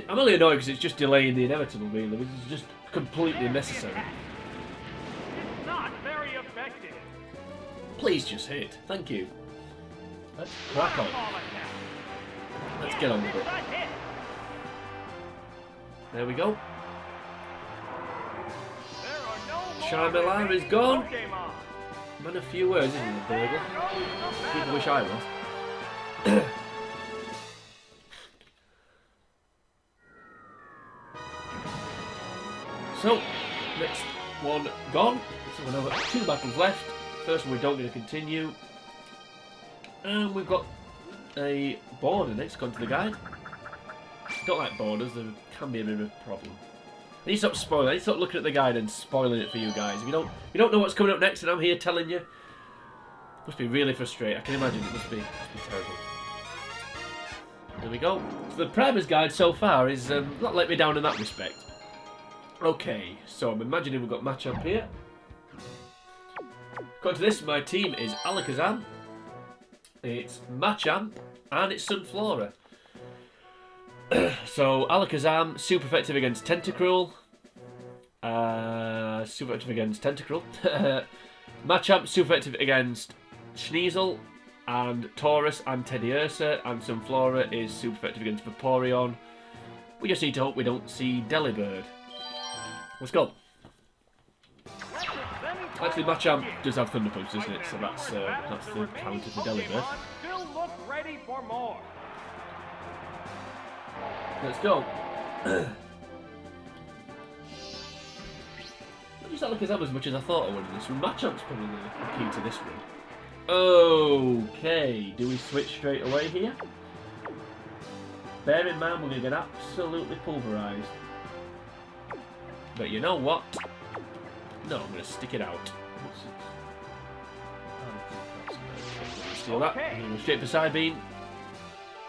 I'm only annoyed because it's just delaying the inevitable, really. This is just completely unnecessary. It's not very effective. Please just hit. Thank you. Let's crack on. Let's get on with it. There we go. Charmeleon is gone. Man of few words, isn't it, Burgle? People wish I was. So, next one gone. So we've got 2 battles left. First one we don't get to continue. And we've got a border next, according to the guide. Don't like borders, there can be a bit of a problem. I need to stop spoiling. I need to stop looking at the guide and spoiling it for you guys. If you don't know what's coming up next and I'm here telling you, it must be really frustrating. I can imagine it must be terrible. There we go. So the Primer's Guide so far is not let me down in that respect. Okay, so I'm imagining we've got Machamp here. According to this, my team is Alakazam, it's Machamp, and it's Sunflora. So Alakazam, super effective against Tentacruel. Super effective against Tentacruel. Machamp, super effective against Sneasel, and Taurus, and Teddiursa, and Sunflora is super effective against Vaporeon. We just need to hope we don't see Delibird. Let's go. Actually, Machamp does have Thunder Punch, doesn't it? So that's the counter for Delibird. Let's go. Not just Alakazam as much as I thought I would in this one. Machamp's probably the key to this one. Okay, do we switch straight away here? Bear in mind we're going to get absolutely pulverised. But you know what? No, I'm going to stick it out. Steal that. I'm going to go straight for Psybeam.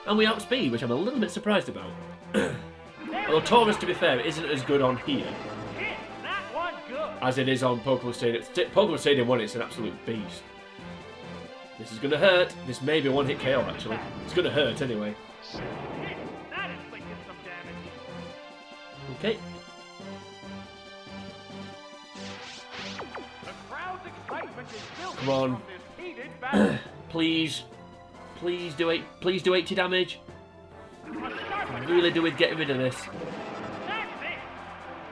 And we outspeed, which I'm a little bit surprised about. Although Taurus, to be fair, isn't as good on here as it is on Pokemon Stadium. Pokemon Stadium 1, it's an absolute beast. This is going to hurt. This may be a one-hit KO, actually. It's going to hurt anyway. Okay. Come on. Please. Please do 80 damage. I'm really do with getting rid of this.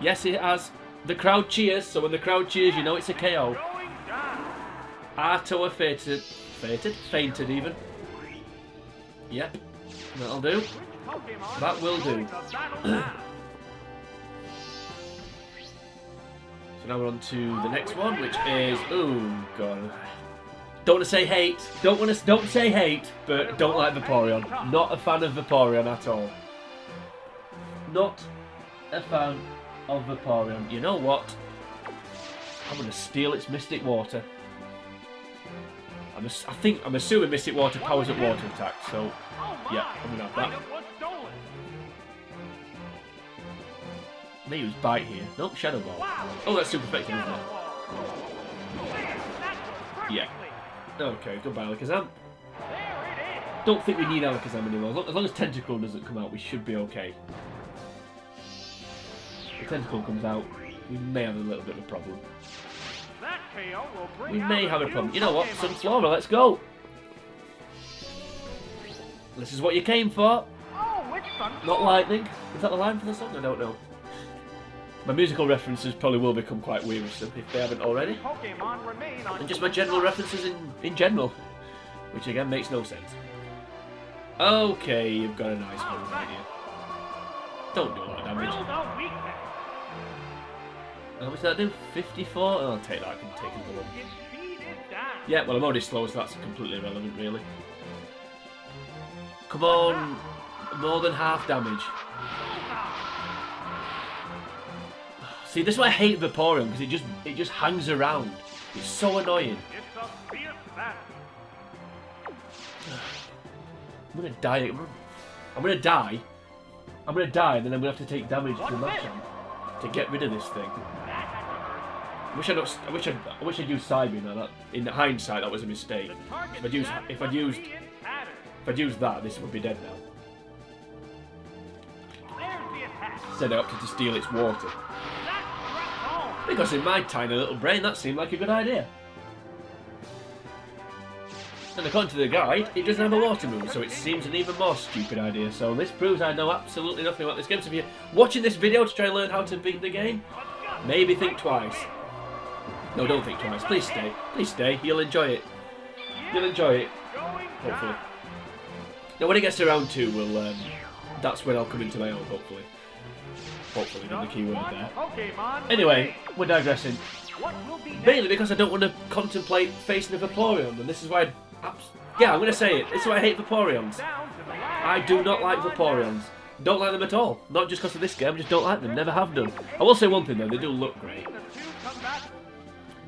Yes, it has. The crowd cheers, so when the crowd cheers, you know it's a KO. Artoa fainted even. Yep, that'll do. That will do. So now we're on to the next one, which is oh god. Don't want to say hate. Don't say hate, but don't like Vaporeon. Not a fan of Vaporeon at all. Not a fan of Vaporeon. You know what? I'm going to steal its Mystic Water. I'm assuming Mystic Water powers up water attacks, so yeah, I'm going to have that. May use Bite here. Nope, Shadow Ball. Oh, that's super effective, isn't it? Yeah. Okay, goodbye Alakazam. Don't think we need Alakazam anymore. As long as Tentacruel doesn't come out, we should be okay. If Tentacruel comes out, we may have a little bit of a problem. We may have a problem. You know what? Sunflora, let's go! This is what you came for. Not lightning. Is that the line for the song? I don't know. My musical references probably will become quite wearisome if they haven't already. And just my general references in general. Which again makes no sense. Okay, you've got a nice one right here. Don't do a lot of damage. How much did that do? 54? Oh, I'll take that, I can take another one. Yeah, well I'm already slow, so that's completely irrelevant really. Come on! More than half damage. See, this is why I hate Vaporeon, because it just hangs around. It's so annoying. I'm gonna die. I'm gonna die. I'm gonna die, and then I'm gonna have to take damage to Machamp to get rid of this thing. I wish I'd used Psybeam. In hindsight, that was a mistake. If I'd used that, this would be dead now. Set it up to steal its water. Because in my tiny little brain, that seemed like a good idea. And according to the guide, it doesn't have a water move, so it seems an even more stupid idea. So this proves I know absolutely nothing about this game. So if you're watching this video to try and learn how to beat the game, maybe think twice. No, don't think twice. Please stay. Please stay. You'll enjoy it. You'll enjoy it. Hopefully. Now when it gets to round 2, we'll that's when I'll come into my own, hopefully. Hopefully, not the key word there. Anyway, we're digressing. Mainly because I don't want to contemplate facing a Vaporeon, and this is why yeah, I'm going to say it. This is why I hate Vaporeons. I do not like Vaporeons. Don't like them at all. Not just because of this game, I just don't like them. Never have done. I will say one thing though, they do look great.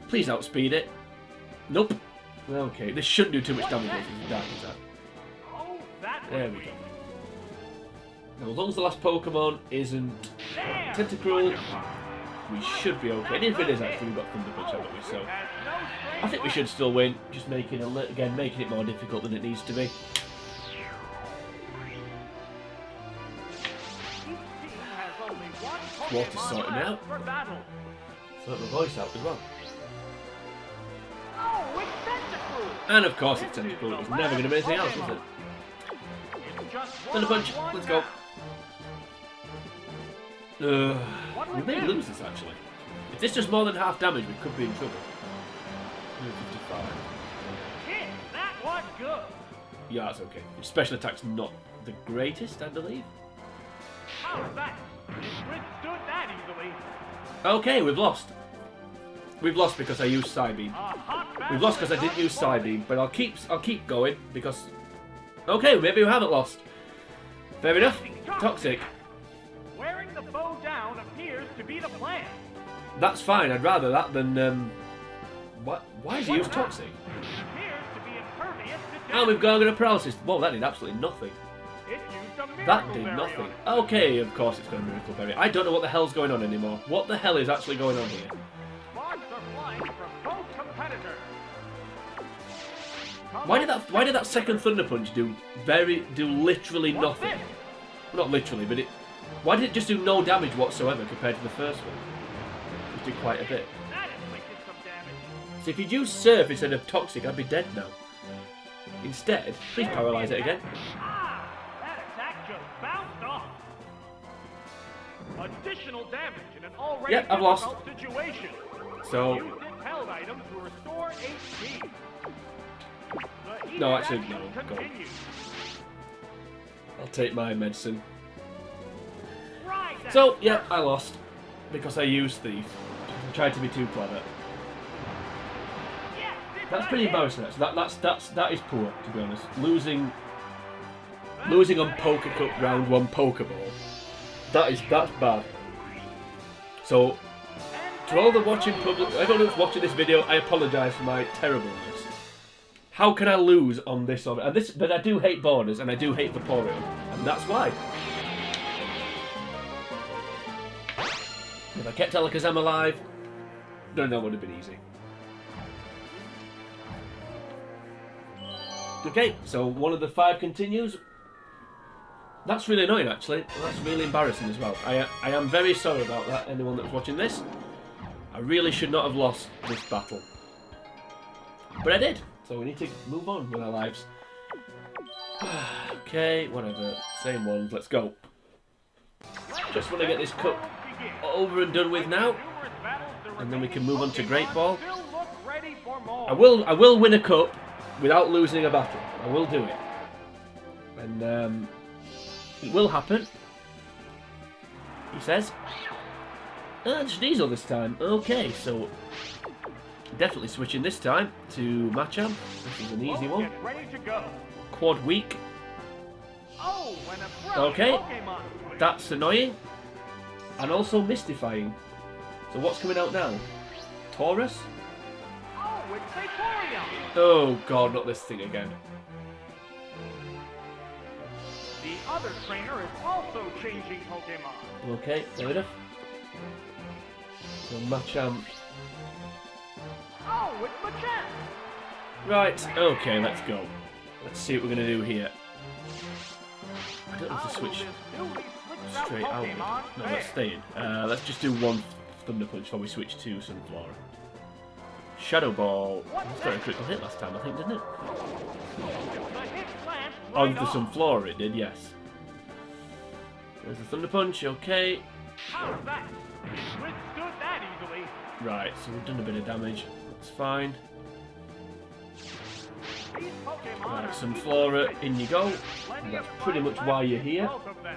Please outspeed it. Nope. Okay, this shouldn't do too much damage. There we go. Now, as long as the last Pokemon isn't Tentacruel, we should be okay. And if it is, actually, we've got Thunder Punch, haven't we? So I think we should still win. Just making making it more difficult than it needs to be. Water's sorting me out. Sort my voice out as well. And of course it's Tentacruel. It was never going to be anything else, was it? Thunder Punch. Let's go. We may lose this actually. If this does more than half damage, we could be in trouble. 55. That was good. Yeah, that's okay. Special attack's not the greatest, I believe. How's that? It withstood that easily. Okay, we've lost. We've lost because I used Psybeam. We've lost because I didn't use Psybeam, but I'll keep going because. Okay, maybe we haven't lost. Fair enough. Toxic. Wearing the bow down appears to be the plan. That's fine. I'd rather that than what? Why did he use Toxic? Appears to be impervious to And we've Gargano Paralysis. Whoa, that did absolutely nothing. It used a miracle That did berry nothing. on it. Okay, of course it's got a Miracle Berry. I don't know what the hell's going on anymore. What the hell is actually going on here? Sparks are flying from both competitors. Why did that second Thunder Punch do literally What's nothing? this? Well, not literally, but why did it just do no damage whatsoever compared to the first one? It did quite a bit. That inflicted some damage. So if you'd used Surf instead of Toxic, I'd be dead now. Instead, please paralyze it again. Ah, that attack just bounced off. Additional damage in an already Yep, I've lost. difficult situation. So Use this held item to restore HP. The No, heated actually, action no, go. continues. I'll take my medicine. Right, So yeah, I lost because I used Thief. I tried to be too clever. yes, it's That's pretty right. embarrassing. That is poor, to be honest. Losing on Poker Cup round 1 Pokeball. That's bad. So to all the watching public, everyone who's watching this video, I apologise for my terribleness. How can I lose on this? But I do hate borders and I do hate Vaporeon, and that's why. If I kept Alakazam alive, don't know, it would have been easy. Okay, so one of the 5 continues. That's really annoying, actually. That's really embarrassing as well. I am very sorry about that, anyone that's watching this. I really should not have lost this battle. But I did, so we need to move on with our lives. Okay, whatever. Same ones, let's go. Just want to get this cup over and done with now, and then we can move on to Great Ball. I will win a cup without losing a battle. I will do it, and it will happen. He says. Sneasel this time. Okay, so definitely switching this time to Machamp. This is an easy one. Get ready to go. Quad weak. Oh, when a brilliant Okay, Pokemon switch. that's annoying and also mystifying. So what's coming out now? Taurus? Oh, it's Vaporeon. Oh god, not this thing again. The other trainer is also changing Pokemon. Okay, fair enough. So Machamp. Oh, it's Machamp. Right, okay, let's go. Let's see what we're going to do here. I don't have to switch straight out. No, let's stay in. Let's just do one Thunder Punch before we switch to Sunflora. Shadow Ball. That's got a critical hit last time, I think, didn't it? On the Sunflora it did, yes. There's the Thunder Punch, okay. How's that? Withstood that easily. Right, so we've done a bit of damage. That's fine. These Pokemon Right, are Sunflora, in you go. plenty That's of pretty much fun why left you're in here. both of them.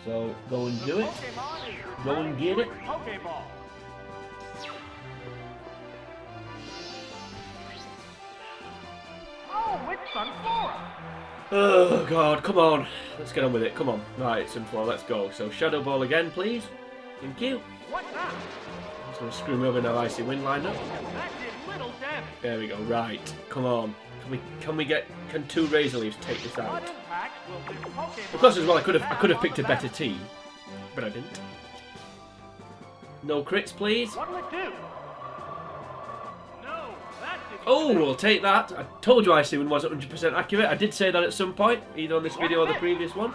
So go and The do it. Pokemon is Go and get it. Pokeball. Oh, it's Sunflora. Oh god, come on. Let's get on with it, come on. Right, Sunflora, let's go. So Shadow Ball again, please. Thank you. What's that? Just going to screw me over now, Icy Wind lineup. That did little damage. There we go, right. Come on. Can 2 Razor Leaves take this out? Of course, as well, I could have picked a better team, but I didn't. No crits, please. What'll it do? No, that didn't. Oh, we'll take that. I told you Icy was 100% accurate. I did say that at some point, either on this video or the previous one.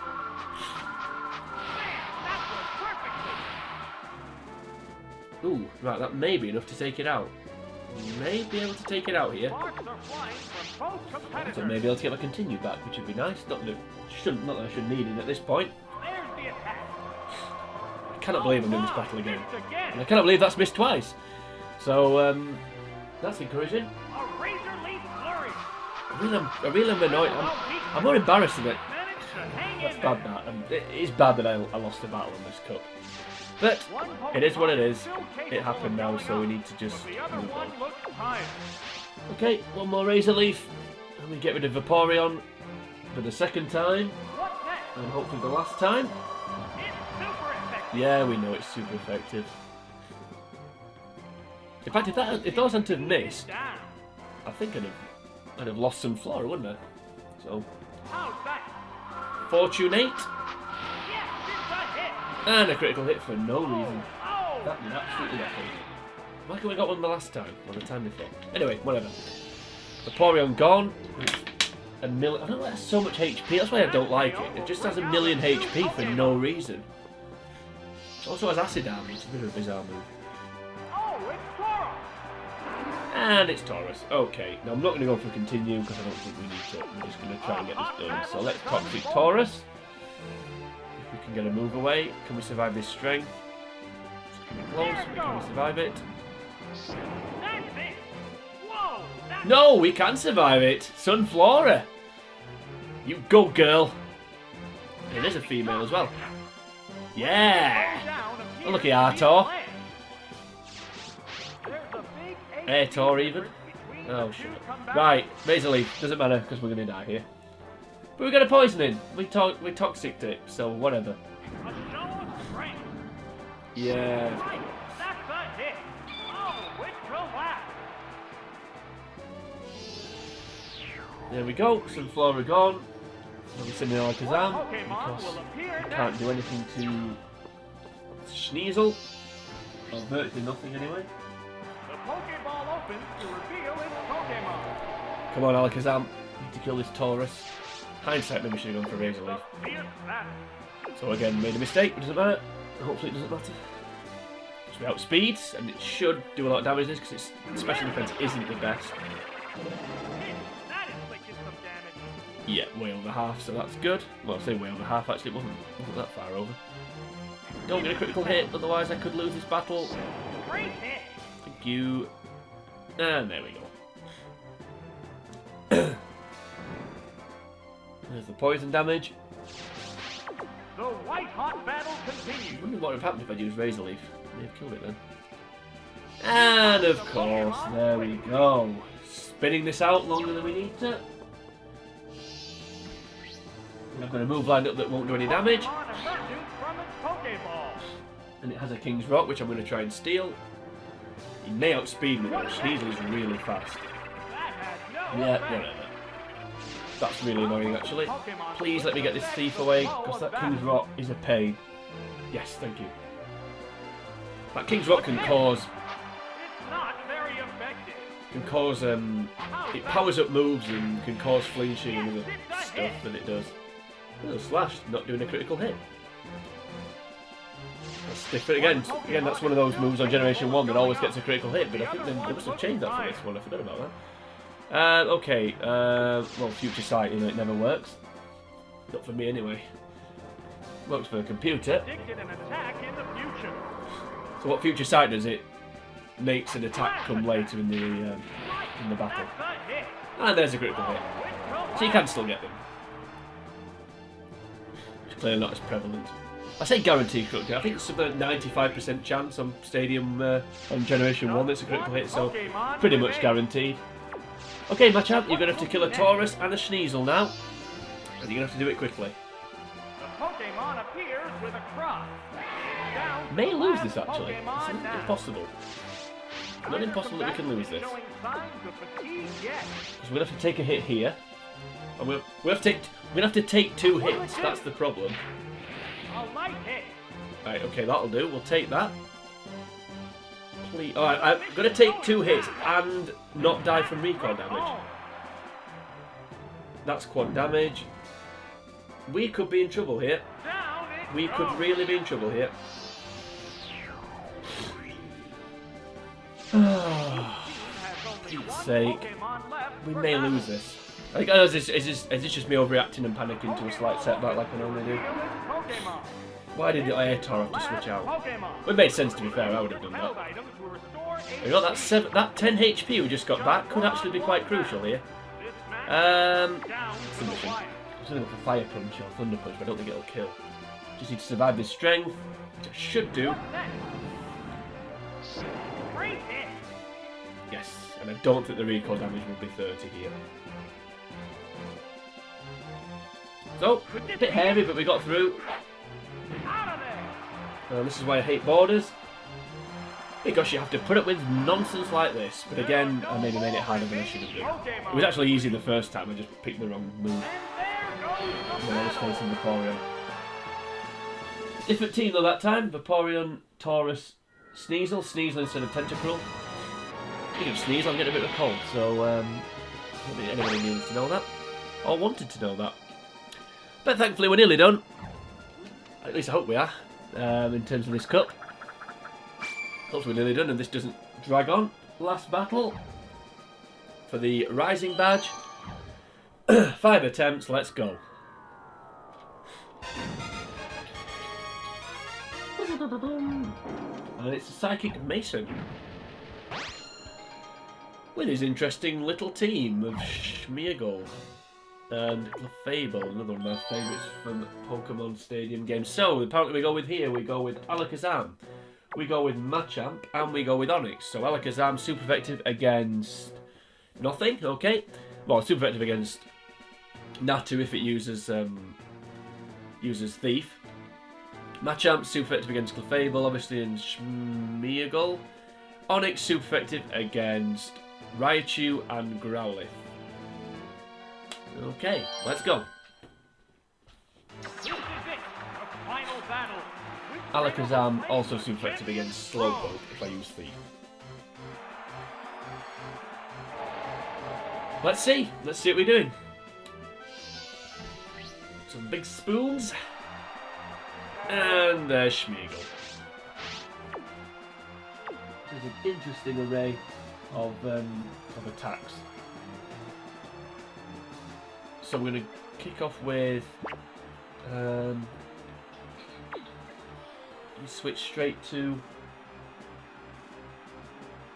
Ooh, right, that may be enough to take it out. May be able to take it out here. So maybe I'll get my continue back, which would be nice. Not that I should need it at this point. I cannot believe I'm doing this battle again. And I cannot believe that's missed twice. So, that's encouraging. I really am annoyed. I'm more embarrassed of it. That's bad, that. It is bad that I lost a battle in this cup. But it is what it is. It happened now, so we need to just move on. Okay, one more Razor Leaf. And we get rid of Vaporeon for the second time. And hopefully the last time. Yeah, we know it's super effective. In fact, if those hadn't have missed, I think I'd have lost Sunflora, wouldn't I? So, Fortunate. And a critical hit for no reason. That did absolutely nothing. Why couldn't we got one the last time? Or the time before? Anyway, whatever. Vaporeon gone. I don't know, that's so much HP. That's why I don't like it. It just has 1,000,000 HP for no reason. It also has Acid Arm, which is a bit of a bizarre move. And it's Taurus. Okay, now I'm not going to go for continue because I don't think we need to. We're just going to try and get this done. So let's Toxic Taurus. If we can get a move away. Can we survive this strength? It's coming close. Can we survive it? No, we can survive it. Sunflora. You go, girl. It is a female as well. Yeah. Oh, look at Artor. Airtor even. Oh shit. Right, Razor Leaf. Doesn't matter because we're gonna die here. But we got a poisoning. We toxic it, so whatever. Yeah. There we go. Sunflora gone. We're sending Alakazam because we can't do anything to Sneasel. Or virtually nothing anyway. Pokeball opens to reveal its Pokemon. Come on, Alakazam. Need to kill this Taurus. Hindsight, maybe we should have gone for Razor Leaf. So again, made a mistake, but it doesn't matter. Hopefully it doesn't matter. So we outspeed, and it should do a lot of damage this because its special defense isn't the best. Yeah, way over half, so that's good. Well, I say way over half, actually, it wasn't that far over. Don't get a critical hit, otherwise I could lose this battle. Great hit. Thank you. And there we go. There's the poison damage. The white-hot battle continues. I wonder what would have happened if I'd used Razor Leaf. May have killed it then. And of course, there we go. Spinning this out longer than we need to. I've got a move lined up that won't do any damage. And it has a King's Rock, which I'm going to try and steal. He may outspeed me though. Sneasel is really fast. Yeah, whatever. That's really annoying actually. Please let me get this thief away, because that King's Rock is a pain. Yes, thank you. That King's Rock can cause... it powers up moves and can cause flinching and other stuff that it does. Oh, slash, not doing a critical hit. That's different again. Again, that's one of those moves on Generation 1 that always gets a critical hit, but I think they must have changed that for this one. I forgot about that. Okay, well, Future Sight, you know, it never works. Not for me anyway. Works for the computer. So what Future Sight does, it makes an attack come later in the battle. And there's a critical hit. So you can still get them. It's clearly not as prevalent. I say guaranteed critical hit. I think it's about 95% chance on Stadium on Generation 1 that's a critical hit, so pretty much guaranteed. Okay, Machamp, you're going to have to kill a Taurus and a Sneasel now. And you're going to have to do it quickly. The Pokemon appears with a cross. May lose this actually. It's possible. not impossible that we can lose this. Because we'll have to take a hit here. And we'll have to take 2 hits, that's the problem. Right, okay, that'll do. We'll take that. Please. Alright, I'm going to take 2 hits and not die from recoil damage. That's quad damage. We could be in trouble here. We could really be in trouble here. Pete's sake. We may lose this. I think, is this just me overreacting and panicking to a slight setback like I normally do? Why did the Wartortle have to switch out? It made sense, to be fair, I would have done that. We got that 10 HP we just got back could actually be quite crucial here. Submission. I'm going for Fire Punch or Thunder Punch, but I don't think it'll kill. Just need to survive this strength, which I should do. Yes, and I don't think the recoil damage will be 30 here. So, a bit heavy, but we got through. This is why I hate borders. Because you have to put up with nonsense like this. But again, I maybe made it harder than I should have done. It was actually easy the first time, I just picked the wrong move. When I was facing Vaporeon. Different team though that time. Vaporeon, Taurus, Sneasel. Sneasel instead of Tentacruel. Speaking of Sneasel, I'm getting a bit of a cold. So, I don't think anybody needs to know that. Or wanted to know that. But thankfully we're nearly done. At least I hope we are. In terms of this cup. Hopefully we're nearly done and this doesn't drag on. Last battle for the Rising Badge. 5 attempts, let's go. And it's a Psychic Mason. With his interesting little team of Smeargle and Clefable, another one of my favourites from Pokemon Stadium games. So, apparently we go with Alakazam, we go with Machamp, and we go with Onix. So Alakazam, super effective against nothing, okay. Well, super effective against Natu if it uses Thief. Machamp, super effective against Clefable, obviously, and Smeargle. Onix, super effective against Raichu and Growlithe. Okay, let's go. Alakazam also super effective against Slowpoke if I use Thief. Let's see what we're doing. Some big spoons. And there's Smeargle. There's an interesting array of attacks. So we're going to kick off with... we switch straight to...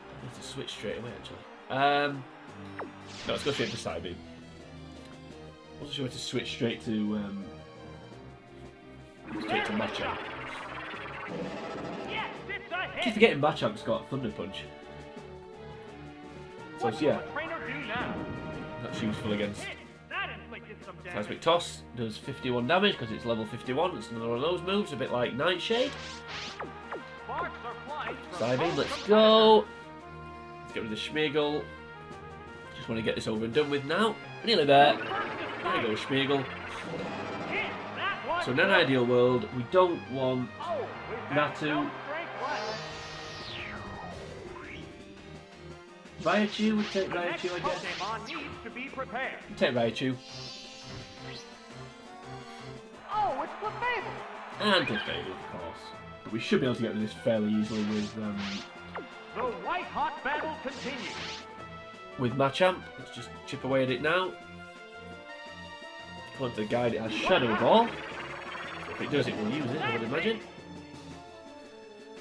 I need to switch straight away actually. No, let's go straight to Psybeam. I wasn't sure to switch straight to Machamp. I keep forgetting Machamp's got Thunder Punch. So yeah, that's useful against Seismic Toss. Does 51 damage because it's level 51. It's another one of those moves, a bit like Nightshade. Psybeam, let's go. Let's get rid of the Smeargle. Just want to get this over and done with now. Nearly there. There we go, Smeargle. So in an ideal world, we don't want Natu. Raichu, we take Raichu, I guess. We take Raichu. Oh, it's Clefable! And Clefable, of course. But we should be able to get rid of this fairly easily with the white-hot battle continues. With Machamp. Let's just chip away at it now. Come on to guide it as Shadow Ball. If it does, it will use it, I would imagine.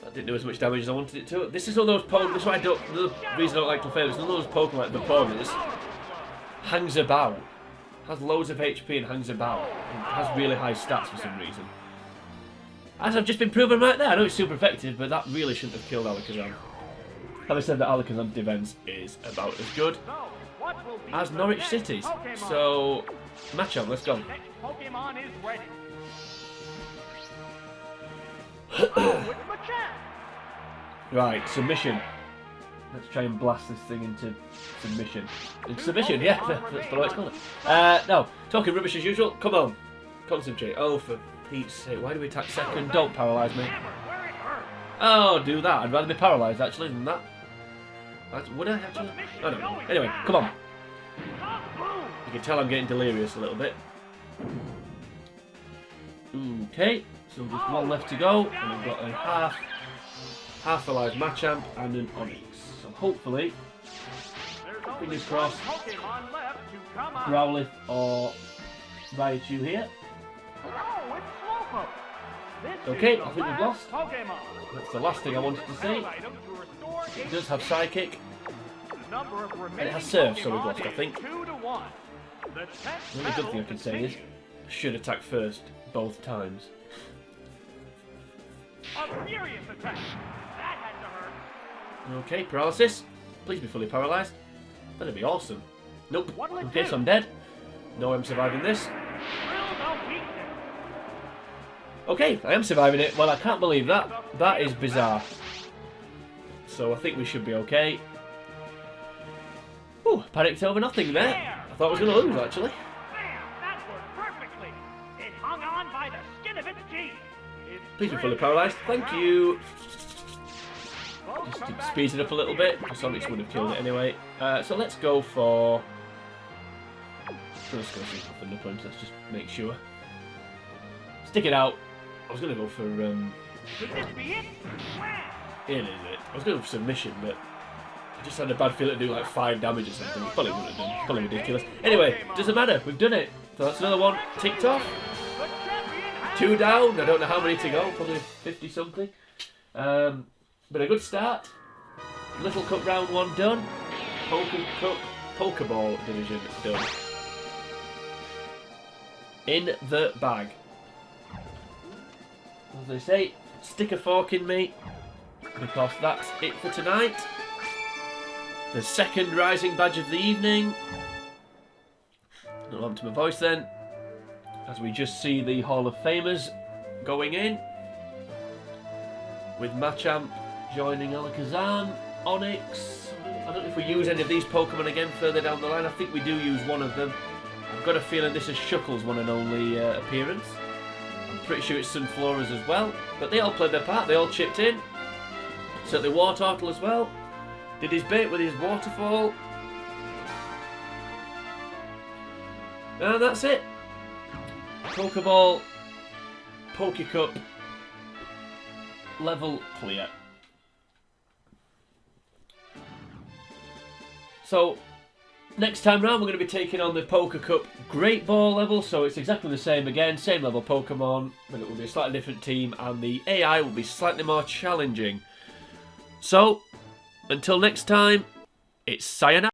That didn't do as much damage as I wanted it to. This is one of those Pokemon. This is why the reason I don't like Clefable. It's one of those Pokemon like Vaporeon that just hangs about. Has loads of HP and hangs about. And has really high stats for some reason. As I've just been proven right there. I know it's super effective, but that really shouldn't have killed Alakazam. Having said that, Alakazam's defense is about as good as Norwich City's. So, Machamp, let's go. Pokemon is ready. Right, submission. Let's try and blast this thing into submission. Submission, yeah, that's what it's called. No, talking rubbish as usual. Come on, concentrate. Oh, for Pete's sake, why do we attack second? Don't paralyse me. Oh, do that. I'd rather be paralysed actually than that. Would I actually? I don't know. Anyway, come on. You can tell I'm getting delirious a little bit. Okay, so just one left to go, and I've got a half alive Machamp and an Onix. So hopefully, fingers crossed, Growlithe or Raichu here. Okay, I think we've lost. That's the last thing I wanted to see. It does have Psychic. And it has Surf, so we've lost, I think. The only good thing I can say is, I should attack first, both times. Okay, paralysis. Please be fully paralysed. That'd be awesome. Nope. Okay, so I'm dead. No, I'm surviving this. Okay, I am surviving it. Well, I can't believe that. That is bizarre. So I think we should be okay. Ooh, panicked over nothing there. I thought I was going to lose, actually. Please be fully paralysed. Thank you. Just to speed it up a little bit. Onix would have killed it anyway. So let's go for... Let's go for Nippons. Let's just make sure. Stick it out. I was going to go for... It is it. I was going for submission, but I just had a bad feeling to do like 5 damage or something. Probably wouldn't have done. Probably ridiculous. Anyway, doesn't matter. We've done it. So that's another one ticked off. 2 down. I don't know how many to go. Probably 50 something. But a good start. Little Cup round 1 done. Cup Pokeball division done. In the bag. As they say, stick a fork in me. Because that's it for tonight. The second rising badge of the evening. Not on to my voice then. As we just see the Hall of Famers going in. With Machamp joining Alakazam, Onix. I don't know if we use any of these Pokemon again further down the line. I think we do use one of them. I've got a feeling this is Shuckle's one and only appearance. I'm pretty sure it's Sunflora's as well. But they all played their part. They all chipped in. Certainly Wartortle as well. Did his bit with his waterfall. And that's it. Pokeball, Pokecup, level clear. So, next time round we're going to be taking on the Pokecup Great Ball level, so it's exactly the same again, same level Pokemon, but it will be a slightly different team, and the AI will be slightly more challenging. So, until next time, it's sayonara.